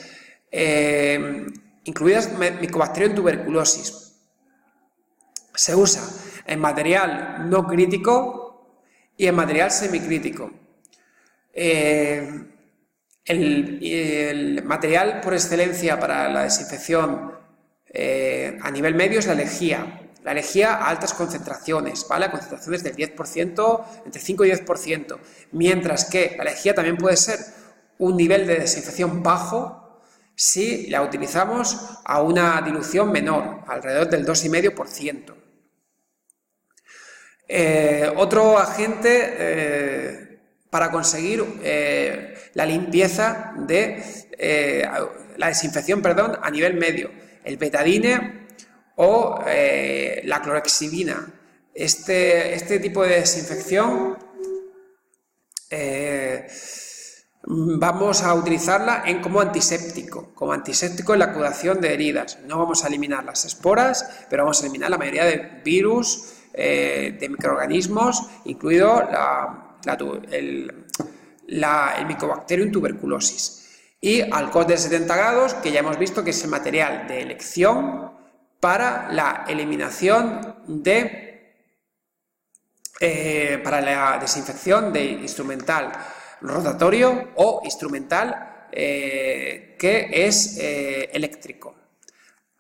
incluidas Mycobacterium tuberculosis. Se usa en material no crítico y en material semicrítico. El material por excelencia para la desinfección a nivel medio es la lejía. La lejía a altas concentraciones, ¿vale? A concentraciones del 10%, entre 5 y 10%. Mientras que la lejía también puede ser un nivel de desinfección bajo si la utilizamos a una dilución menor, alrededor del 2,5%. Otro agente para conseguir la limpieza de la desinfección, a nivel medio, el betadine o la clorhexidina. Este tipo de desinfección vamos a utilizarla como antiséptico en la curación de heridas. No vamos a eliminar las esporas, pero vamos a eliminar la mayoría de virus, de microorganismos, incluido el Mycobacterium tuberculosis. Y alcohol de 70 grados, que ya hemos visto que es el material de elección para la eliminación para la desinfección de instrumental rotatorio o instrumental que es eléctrico,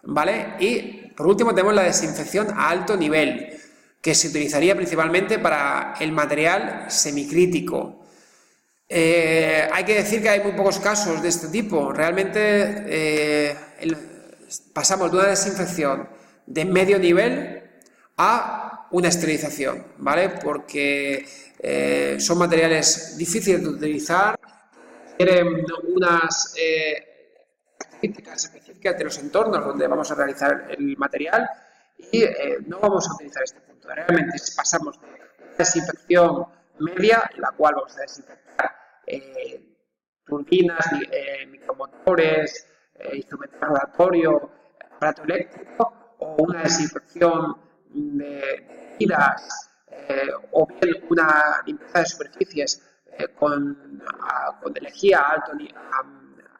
¿vale? Y por último tenemos la desinfección a alto nivel, que se utilizaría principalmente para el material semicrítico. Hay que decir que hay muy pocos casos de este tipo. Realmente pasamos de una desinfección de medio nivel a una esterilización, ¿vale? Porque son materiales difíciles de utilizar, tienen unas características específicas de los entornos donde vamos a realizar el material y no vamos a utilizar este punto. Realmente pasamos de una desinfección media, en la cual vamos a desinfectar turbinas, micromotores, instrumental rotatorio, aparato eléctrico, o una desinfección de heridas, o bien una limpieza de superficies con lejía a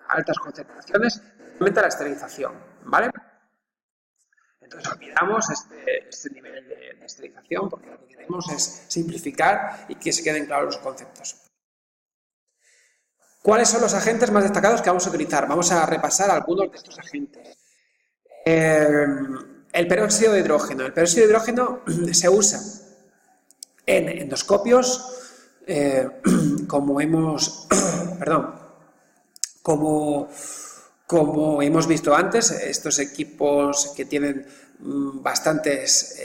altas concentraciones, realmente la esterilización, ¿vale? Entonces olvidamos este nivel de esterilización porque lo que queremos es simplificar y que se queden claros los conceptos. ¿Cuáles son los agentes más destacados que vamos a utilizar? Vamos a repasar algunos de estos agentes. El peróxido de hidrógeno. El peróxido de hidrógeno se usa en endoscopios, como hemos visto antes, estos equipos que tienen bastantes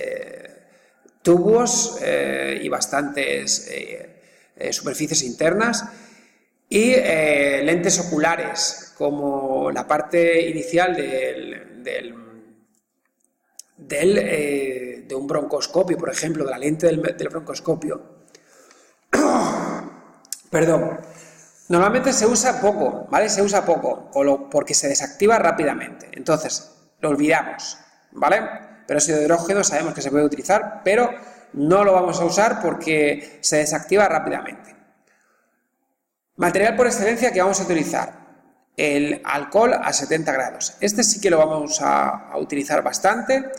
tubos y bastantes superficies internas, y lentes oculares, como la parte inicial de un broncoscopio, por ejemplo, de la lente del broncoscopio. Perdón. Normalmente se usa poco, ¿vale? Se usa poco, porque se desactiva rápidamente. Entonces, lo olvidamos, ¿vale? Peróxido de hidrógeno sabemos que se puede utilizar, pero no lo vamos a usar porque se desactiva rápidamente. Material por excelencia que vamos a utilizar, el alcohol a 70 grados. Este sí que lo vamos a utilizar bastante,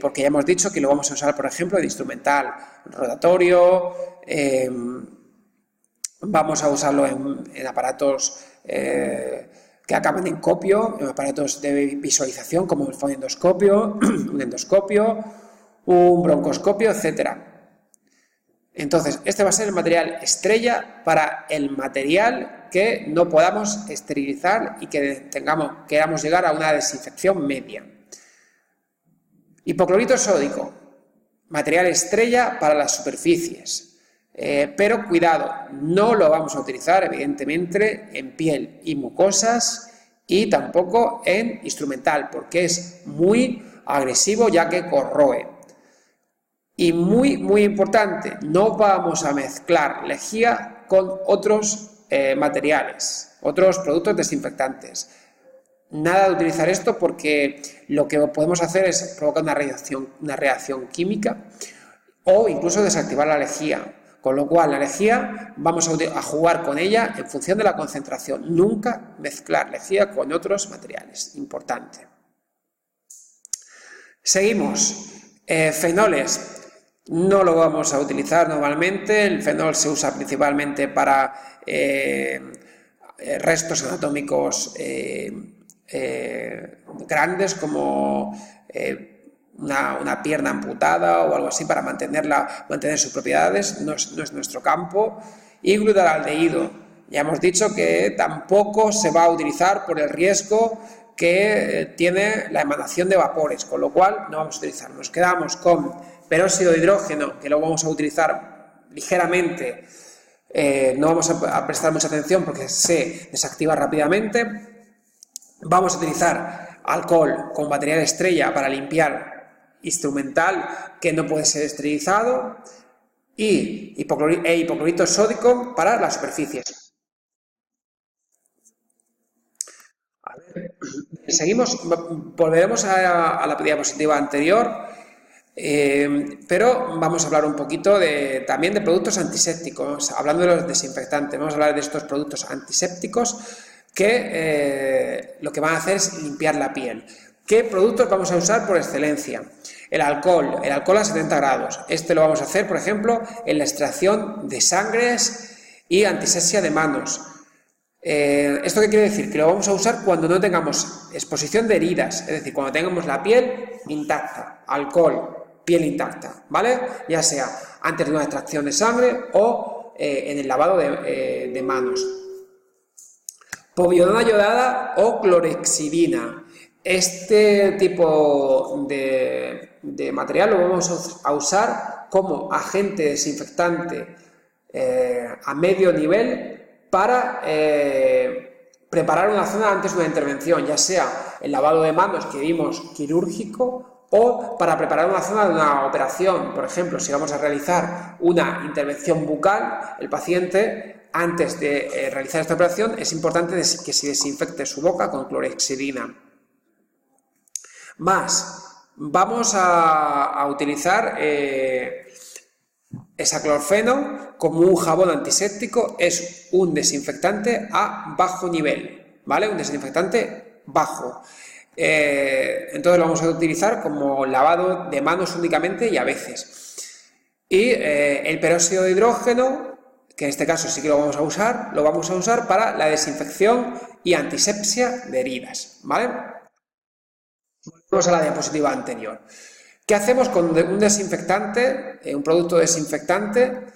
porque ya hemos dicho que lo vamos a usar, por ejemplo, de instrumental rotatorio, vamos a usarlo en aparatos que acaban en copio, en aparatos de visualización como el fonendoscopio, un endoscopio, un broncoscopio, etc. Entonces, este va a ser el material estrella para el material que no podamos esterilizar y que queramos llegar a una desinfección media. Hipoclorito sódico, material estrella para las superficies. Pero cuidado, no lo vamos a utilizar evidentemente en piel y mucosas y tampoco en instrumental, porque es muy agresivo ya que corroe. Y muy importante, no vamos a mezclar lejía con otros materiales, otros productos desinfectantes. Nada de utilizar esto porque lo que podemos hacer es provocar una reacción química o incluso desactivar la lejía. Con lo cual, la lejía vamos a jugar con ella en función de la concentración. Nunca mezclar lejía con otros materiales. Importante. Seguimos. Fenoles. No lo vamos a utilizar normalmente. El fenol se usa principalmente para restos anatómicos grandes como una pierna amputada o algo así para mantener sus propiedades. No es nuestro campo. Y glutaraldehído. Ya hemos dicho que tampoco se va a utilizar por el riesgo que tiene la emanación de vapores, con lo cual no vamos a utilizar. Nos quedamos con peróxido de hidrógeno, que lo vamos a utilizar ligeramente, no vamos a prestar mucha atención porque se desactiva rápidamente. Vamos a utilizar alcohol con material estrella para limpiar instrumental que no puede ser esterilizado y hipoclorito sódico para las superficies. A ver, seguimos, volveremos a la diapositiva anterior. Pero vamos a hablar un poquito también de productos antisépticos, hablando de los desinfectantes. Vamos a hablar de estos productos antisépticos que lo que van a hacer es limpiar la piel. ¿Qué productos vamos a usar por excelencia? El alcohol a 70 grados. Este lo vamos a hacer, por ejemplo, en la extracción de sangres y antisepsia de manos. ¿Esto qué quiere decir? Que lo vamos a usar cuando no tengamos exposición de heridas, es decir, cuando tengamos la piel intacta. Alcohol, piel intacta, ¿vale? Ya sea antes de una extracción de sangre o en el lavado de manos. Povidona iodada o clorhexidina. Este tipo de material lo vamos a usar como agente desinfectante a medio nivel para preparar una zona antes de una intervención, ya sea el lavado de manos que vimos quirúrgico o para preparar una zona de una operación. Por ejemplo, si vamos a realizar una intervención bucal, el paciente, antes de realizar esta operación, es importante que se desinfecte su boca con clorhexidina. Vamos a utilizar hexaclorfeno como un jabón antiséptico. Es un desinfectante a bajo nivel, ¿vale? Un desinfectante bajo. Entonces lo vamos a utilizar como lavado de manos únicamente y a veces. Y el peróxido de hidrógeno, que en este caso sí que lo vamos a usar para la desinfección y antisepsia de heridas, ¿vale? Vamos a la diapositiva anterior. ¿Qué hacemos con un desinfectante, un producto desinfectante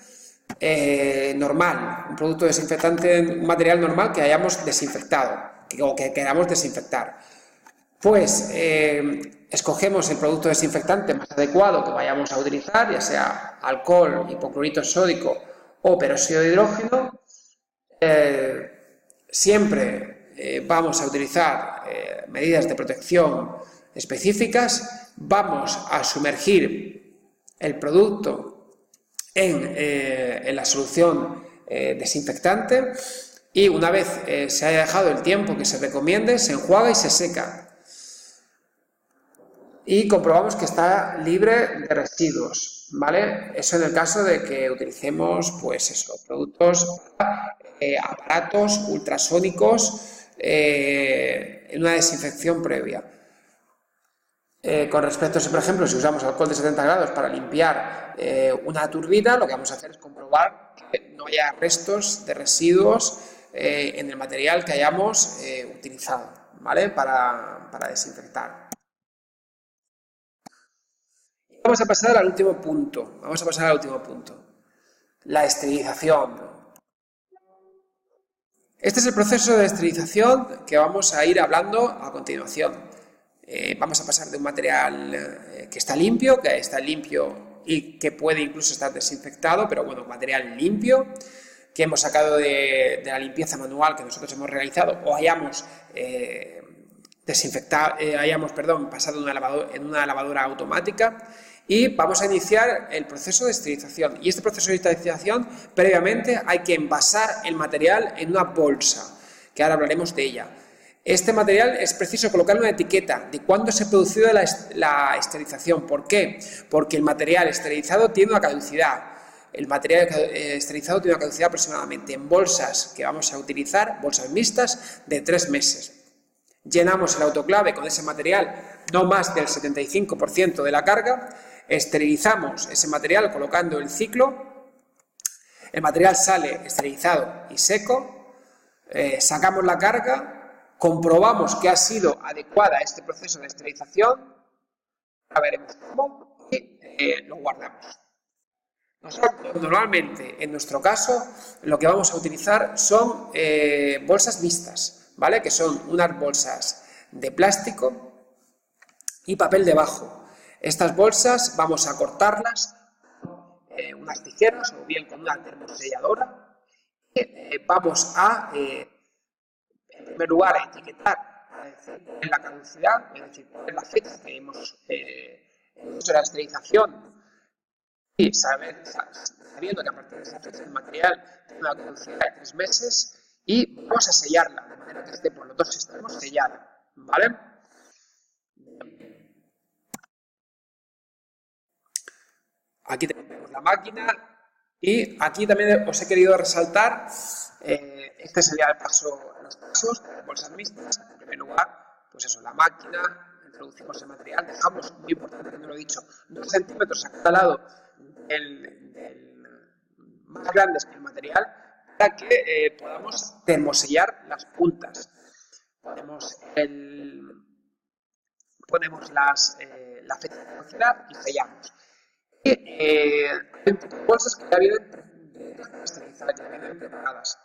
normal, un producto desinfectante, un material normal que hayamos desinfectado o que queramos desinfectar? Pues escogemos el producto desinfectante más adecuado que vayamos a utilizar, ya sea alcohol, hipoclorito sódico o peróxido de hidrógeno. Siempre vamos a utilizar medidas de protección específicas. Vamos a sumergir el producto en la solución desinfectante y una vez se haya dejado el tiempo que se recomiende, se enjuaga y se seca. Y comprobamos que está libre de residuos, ¿vale? Eso en el caso de que utilicemos, pues eso, productos para aparatos ultrasónicos en una desinfección previa. Con respecto a, por ejemplo, si usamos alcohol de 70 grados para limpiar una turbina, lo que vamos a hacer es comprobar que no haya restos de residuos en el material que hayamos utilizado, ¿vale? Para desinfectar. Vamos a pasar al último punto. La esterilización. Este es el proceso de esterilización que vamos a ir hablando a continuación. Vamos a pasar de un material que está limpio y que puede incluso estar desinfectado, pero bueno, material limpio, que hemos sacado de la limpieza manual que nosotros hemos realizado o hayamos hayamos pasado en una lavadora automática y vamos a iniciar el proceso de esterilización. Y este proceso de esterilización, previamente hay que envasar el material en una bolsa, que ahora hablaremos de ella. Este material es preciso colocarle una etiqueta de cuándo se ha producido la esterilización. ¿Por qué? Porque el material esterilizado tiene una caducidad. El material esterilizado tiene una caducidad aproximadamente en bolsas que vamos a utilizar, bolsas mixtas, de 3 meses. Llenamos el autoclave con ese material no más del 75% de la carga, esterilizamos ese material colocando el ciclo, el material sale esterilizado y seco, sacamos la carga, comprobamos que ha sido adecuada a este proceso de esterilización, ahora veremos cómo, y lo guardamos. Nosotros, normalmente, en nuestro caso, lo que vamos a utilizar son bolsas mixtas, ¿vale? Que son unas bolsas de plástico y papel debajo. Estas bolsas vamos a cortarlas con unas tijeras o bien con una termoselladora y vamos a, en primer lugar, a etiquetar en la caducidad, es decir, en la fecha que hemos hecho la esterilización y sabiendo que a partir de esa fecha el material tiene una caducidad de 3 meses y vamos a sellarla, de manera que esté por los 2 extremos sellada, ¿vale? Aquí tenemos la máquina y aquí también os he querido resaltar, este sería los pasos de las bolsas mixtas. En primer lugar, pues eso, la máquina, introducimos el material, dejamos, muy importante que no lo he dicho, 2 centímetros a cada lado más grandes que el material para que podamos termosellar las puntas. Ponemos la fecha de caducidad y sellamos. Y hay bolsas que ya vienen esterilizadas, ya vienen preparadas.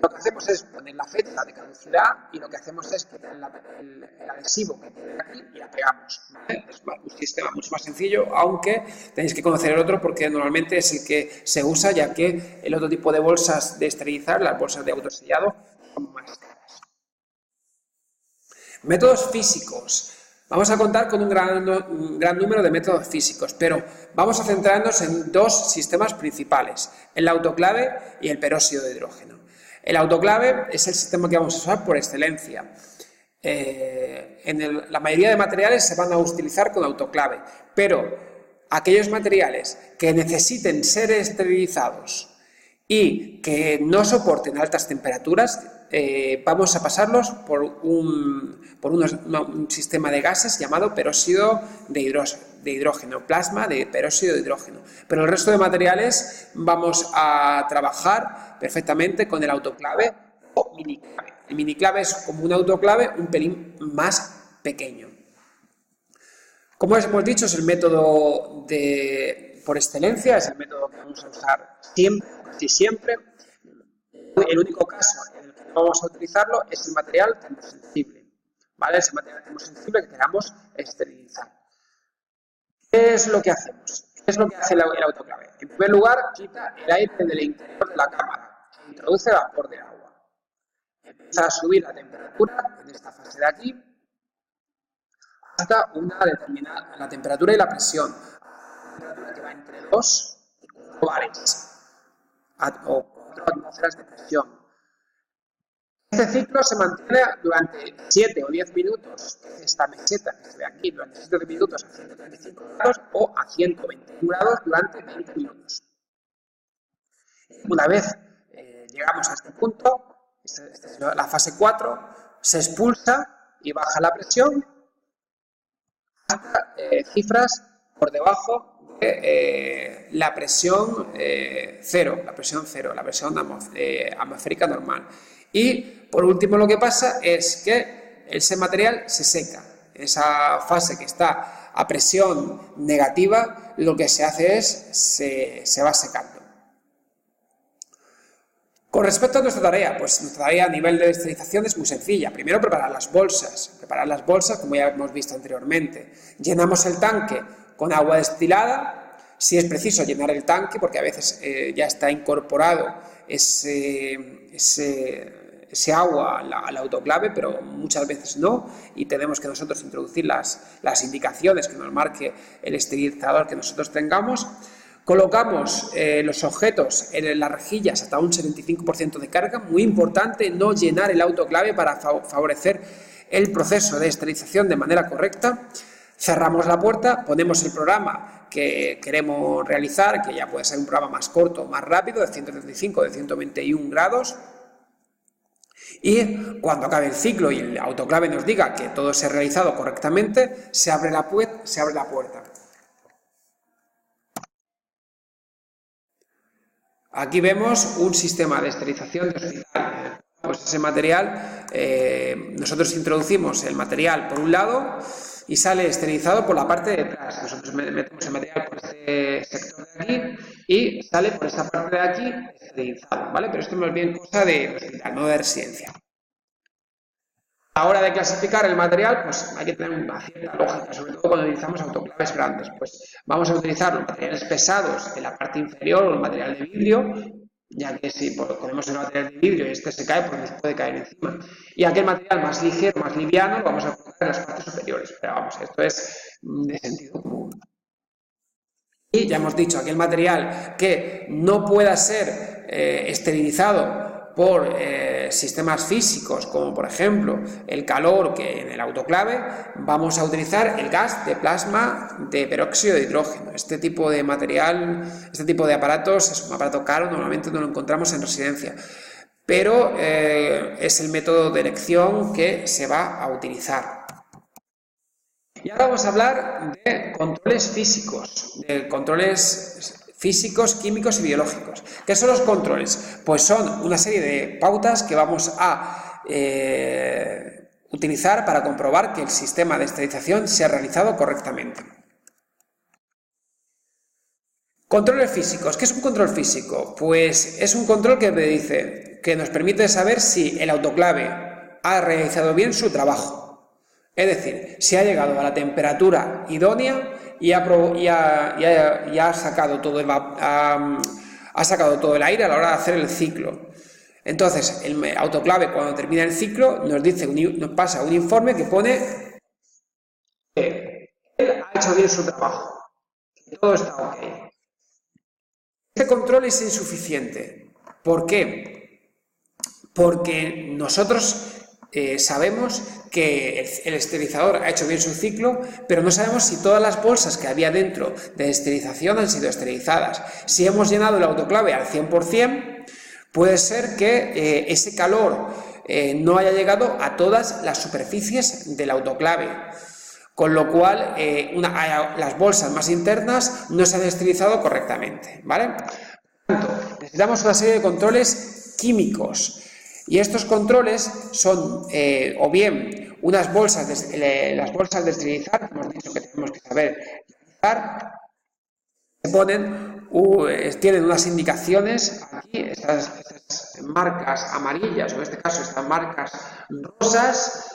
Lo que hacemos es poner la fecha de caducidad y lo que hacemos es quitar el adhesivo que tiene aquí y la pegamos, ¿vale? Es un sistema mucho más sencillo, aunque tenéis que conocer el otro porque normalmente es el que se usa, ya que el otro tipo de bolsas de esterilizar, las bolsas de autosellado, son más caras. Métodos físicos. Vamos a contar con un gran número de métodos físicos, pero vamos a centrarnos en 2 sistemas principales, el autoclave y el peróxido de hidrógeno. El autoclave es el sistema que vamos a usar por excelencia. La mayoría de materiales se van a utilizar con autoclave, pero aquellos materiales que necesiten ser esterilizados y que no soporten altas temperaturas, vamos a pasarlos por un sistema de gases llamado peróxido de hidrógeno, plasma de peróxido de hidrógeno. Pero el resto de materiales vamos a trabajar perfectamente con el autoclave o miniclave. El miniclave es como un autoclave un pelín más pequeño. Como hemos dicho, es el método por excelencia, es el método que vamos a usar siempre, casi siempre. El único caso en el que no vamos a utilizarlo es el material termosensible, ¿vale? Es el material termosensible que queramos esterilizar. ¿Qué es lo que hacemos? ¿Qué es lo que hace el autoclave? En primer lugar, quita el aire del interior de la cámara, e introduce vapor de agua. Empieza a subir la temperatura en esta fase de aquí hasta una determinada, la temperatura y la presión, una temperatura que va entre 2 y 4 bares o 4 atmósferas de presión. Este ciclo se mantiene durante 7 o 10 minutos, esta meseta que se ve aquí, durante 7 o 10 minutos a 135 grados o a 121 grados durante 20 minutos. Una vez llegamos a este punto, esta es la fase 4, se expulsa y baja la presión hasta cifras por debajo de la presión cero, la presión atmosférica normal. Y por último lo que pasa es que ese material se seca. En esa fase que está a presión negativa, lo que se hace es se va secando. Con respecto a nuestra tarea, pues nuestra tarea a nivel de esterilización es muy sencilla. Primero preparar las bolsas. Preparar las bolsas, como ya hemos visto anteriormente. Llenamos el tanque con agua destilada. Si es preciso llenar el tanque, porque a veces ya está incorporado ese ese agua al autoclave, pero muchas veces no, y tenemos que nosotros introducir las indicaciones que nos marque el esterilizador que nosotros tengamos. Colocamos los objetos en las rejillas hasta un 75% de carga. Muy importante no llenar el autoclave para favorecer el proceso de esterilización de manera correcta. Cerramos la puerta, ponemos el programa que queremos realizar, que ya puede ser un programa más corto o más rápido, de 135 o de 121 grados. Y cuando acabe el ciclo y el autoclave nos diga que todo se ha realizado correctamente, se abre la puerta. Aquí vemos un sistema de esterilización de hospital. Pues ese material, nosotros introducimos el material por un lado y sale esterilizado por la parte de atrás. Nosotros metemos el material por este sector de aquí y sale por esta parte de aquí esterilizado, ¿vale? Pero esto es más bien cosa de hospital, no de residencia. A la hora de clasificar el material, pues hay que tener una cierta lógica, sobre todo cuando utilizamos autoclaves grandes. Pues vamos a utilizar los materiales pesados en la parte inferior o el material de vidrio, ya que si ponemos el material de vidrio y este se cae, pues nos puede caer encima. Y aquel material más ligero, más liviano, lo vamos a colocar en las partes superiores. Pero vamos, esto es de sentido común. Y ya hemos dicho, aquel material que no pueda ser esterilizado por sistemas físicos, como por ejemplo el calor que en el autoclave, vamos a utilizar el gas de plasma de peróxido de hidrógeno. Este tipo de material, este tipo de aparatos es un aparato caro, normalmente no lo encontramos en residencia, pero es el método de elección que se va a utilizar. Y ahora vamos a hablar de controles físicos, químicos y biológicos. ¿Qué son los controles? Pues son una serie de pautas que vamos a utilizar para comprobar que el sistema de esterilización se ha realizado correctamente. Controles físicos. ¿Qué es un control físico? Pues es un control que nos permite saber si el autoclave ha realizado bien su trabajo. Es decir, si ha llegado a la temperatura idónea y ha sacado todo el aire a la hora de hacer el ciclo. Entonces, el autoclave, cuando termina el ciclo, nos pasa un informe que pone que él ha hecho bien su trabajo, que todo está ok. Este control es insuficiente. ¿Por qué? Porque nosotros sabemos que el esterilizador ha hecho bien su ciclo, pero no sabemos si todas las bolsas que había dentro de esterilización han sido esterilizadas. Si hemos llenado el autoclave al 100%, puede ser que ese calor no haya llegado a todas las superficies del autoclave, con lo cual las bolsas más internas no se han esterilizado correctamente, ¿vale? Por lo tanto, necesitamos una serie de controles químicos. Y estos controles son o bien las bolsas de esterilizar, que hemos dicho que tenemos que saber realizar, tienen unas indicaciones aquí, estas marcas amarillas, o en este caso estas marcas rosas,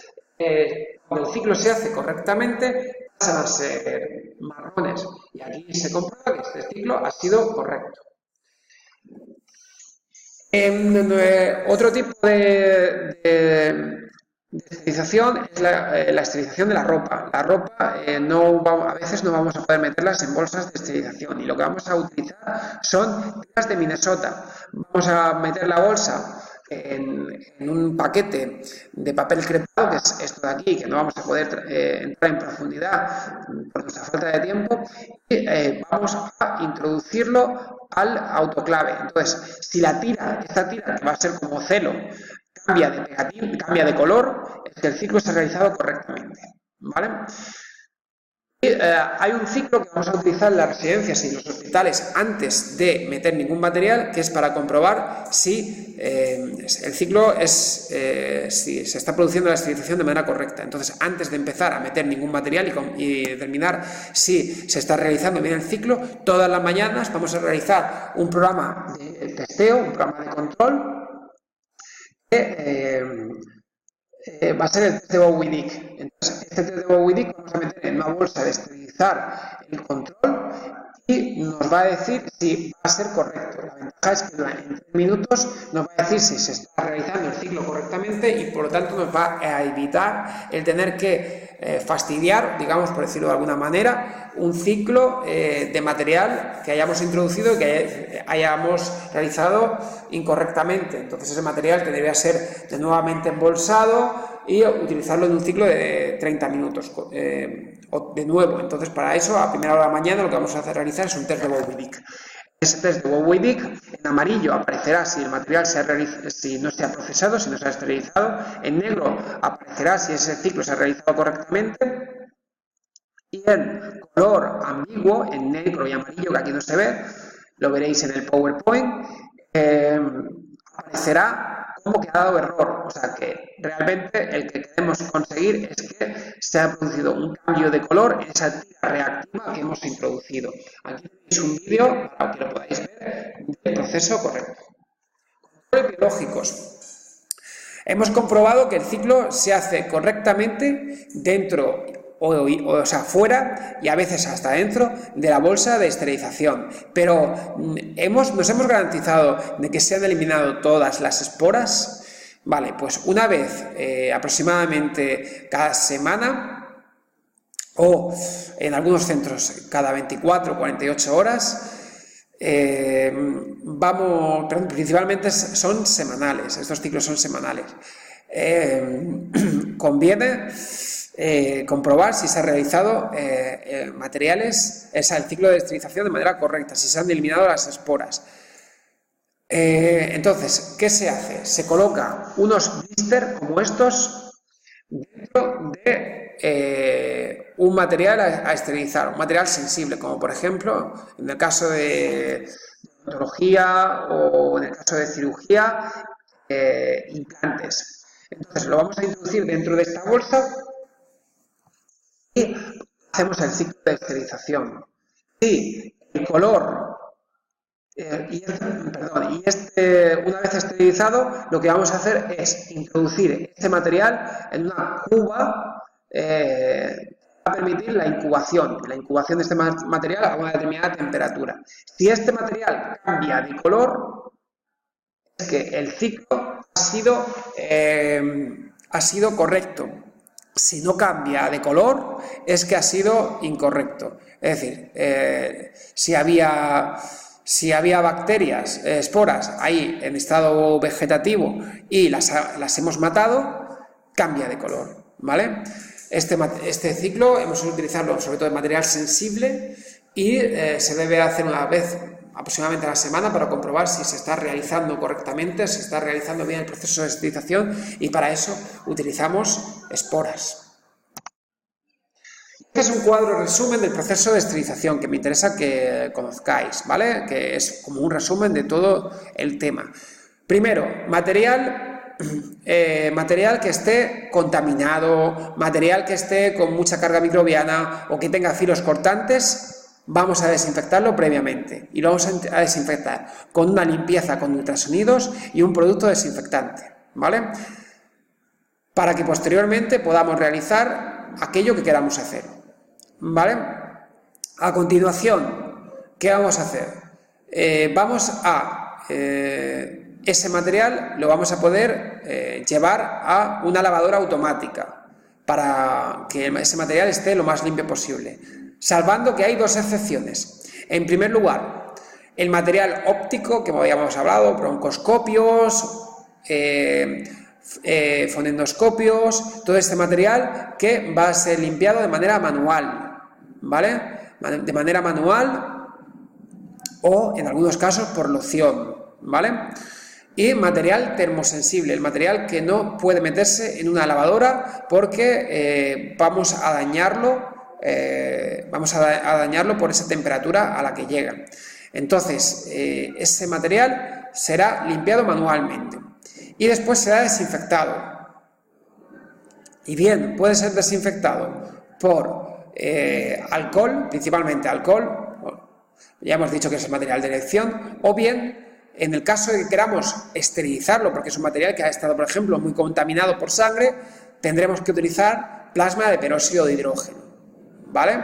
cuando el ciclo se hace correctamente pasan a ser marrones, y aquí se comprueba que este ciclo ha sido correcto. Otro tipo de esterilización es la esterilización de la ropa. La ropa a veces no vamos a poder meterlas en bolsas de esterilización y lo que vamos a utilizar son tiras de Minnesota. Vamos a meter la bolsa en un paquete de papel crepado, que es esto de aquí, que no vamos a poder entrar en profundidad por nuestra falta de tiempo, y vamos a introducirlo al autoclave. Entonces, si esta tira, que va a ser como celo, cambia de color, es que el ciclo se ha realizado correctamente, ¿vale? Y, hay un ciclo que vamos a utilizar en las residencias y en los hospitales antes de meter ningún material, que es para comprobar si el ciclo si se está produciendo la esterilización de manera correcta. Entonces, antes de empezar a meter ningún material y determinar si se está realizando bien el ciclo, todas las mañanas vamos a realizar un programa de testeo, un programa de control, que va a ser el test de Bowie-Dick. Entonces, este test de Bowie-Dick vamos a meter en una bolsa de esterilizar el control y nos va a decir si va a ser correcto. La ventaja es que en 3 minutos nos va a decir si se está realizando el ciclo correctamente y por lo tanto nos va a evitar el tener que fastidiar, digamos, por decirlo de alguna manera, un ciclo de material que hayamos introducido y que hayamos realizado incorrectamente. Entonces ese material tendría que ser de nuevamente embolsado y utilizarlo en un ciclo de 30 minutos de nuevo. Entonces para eso a primera hora de la mañana lo que vamos a realizar es un test de Bowey-Dick. Ese test de Bowey-Dick en amarillo aparecerá si el material si no se ha procesado, si no se ha esterilizado. En negro aparecerá si ese ciclo se ha realizado correctamente. Y en color ambiguo, en negro y amarillo, que aquí no se ve, lo veréis en el PowerPoint, aparecerá como que ha dado error. O sea que realmente el que queremos conseguir es que se ha producido un cambio de color en esa tira reactiva que hemos introducido. Aquí tenéis un vídeo para que lo podáis ver del proceso correcto. Controles biológicos. Hemos comprobado que el ciclo se hace correctamente dentro o sea, fuera y a veces hasta dentro de la bolsa de esterilización, pero nos hemos garantizado de que se han eliminado todas las esporas. Vale, pues una vez aproximadamente cada semana o en algunos centros cada 24 o 48 horas, principalmente son semanales, estos ciclos son semanales. Conviene comprobar si se ha realizado el ciclo de esterilización de manera correcta, si se han eliminado las esporas. Entonces, ¿qué se hace? Se coloca unos blister como estos dentro de un material a esterilizar, un material sensible, como por ejemplo en el caso de odontología o en el caso de cirugía, implantes. Entonces lo vamos a introducir dentro de esta bolsa y hacemos el ciclo de esterilización. Si el color una vez esterilizado, lo que vamos a hacer es introducir este material en una cuba para permitir la incubación de este material a una determinada temperatura. Si este material cambia de color, es que el ciclo ha sido correcto. Si no cambia de color, es que ha sido incorrecto. Es decir, si había bacterias, esporas ahí en estado vegetativo y las hemos matado, cambia de color, ¿vale? Este ciclo hemos de utilizarlo sobre todo en material sensible y se debe hacer una vez aproximadamente a la semana para comprobar si se está realizando correctamente, si se está realizando bien el proceso de esterilización, y para eso utilizamos esporas. Este es un cuadro resumen del proceso de esterilización que me interesa que conozcáis, ¿vale? Que es como un resumen de todo el tema. Primero, material que esté contaminado, material que esté con mucha carga microbiana o que tenga filos cortantes. Vamos a desinfectarlo previamente y lo vamos a desinfectar con una limpieza con ultrasonidos y un producto desinfectante, ¿vale? Para que posteriormente podamos realizar aquello que queramos hacer, ¿vale? A continuación, ¿qué vamos a hacer? Ese material lo vamos a poder llevar a una lavadora automática para que ese material esté lo más limpio posible. Salvando que hay dos excepciones. En primer lugar, el material óptico que habíamos hablado, broncoscopios, fonendoscopios, todo este material que va a ser limpiado de manera manual, ¿vale? De manera manual o en algunos casos por loción, ¿vale? Y material termosensible, el material que no puede meterse en una lavadora porque vamos a dañarlo por esa temperatura a la que llega. Entonces, ese material será limpiado manualmente y después será desinfectado. Y bien, puede ser desinfectado por alcohol, principalmente alcohol, ya hemos dicho que es el material de elección, o bien, en el caso de que queramos esterilizarlo, porque es un material que ha estado, por ejemplo, muy contaminado por sangre, tendremos que utilizar plasma de peróxido de hidrógeno, ¿vale?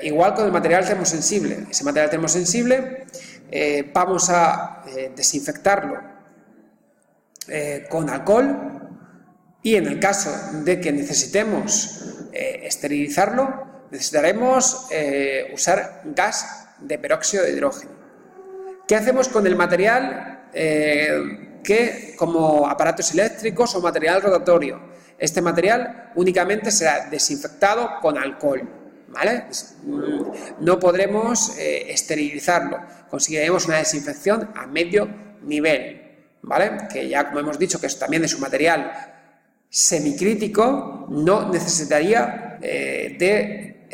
Igual con el material termosensible. Ese material termosensible vamos a desinfectarlo con alcohol, y en el caso de que necesitemos esterilizarlo, necesitaremos usar gas de peróxido de hidrógeno. ¿Qué hacemos con el material que, como aparatos eléctricos o material rotatorio? Este material únicamente será desinfectado con alcohol, ¿vale? No podremos esterilizarlo, conseguiremos una desinfección a medio nivel, ¿vale? Que ya, como hemos dicho, que también es un material semicrítico, no necesitaría de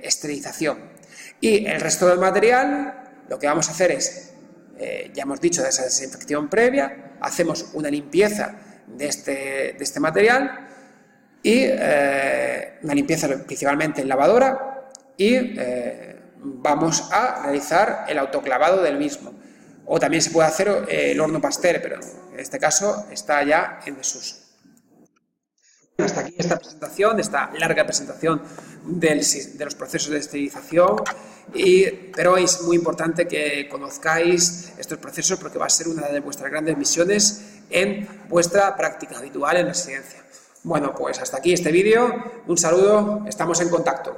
esterilización. Y el resto del material, lo que vamos a hacer es, ya hemos dicho de esa desinfección previa, hacemos una limpieza de este material, y una limpieza principalmente en lavadora, y vamos a realizar el autoclavado del mismo. O también se puede hacer el horno Pasteur, pero en este caso está ya en desuso. Hasta aquí esta presentación, esta larga presentación de los procesos de esterilización, pero es muy importante que conozcáis estos procesos porque va a ser una de vuestras grandes misiones en vuestra práctica habitual en la residencia. Bueno, pues hasta aquí este vídeo, un saludo, estamos en contacto.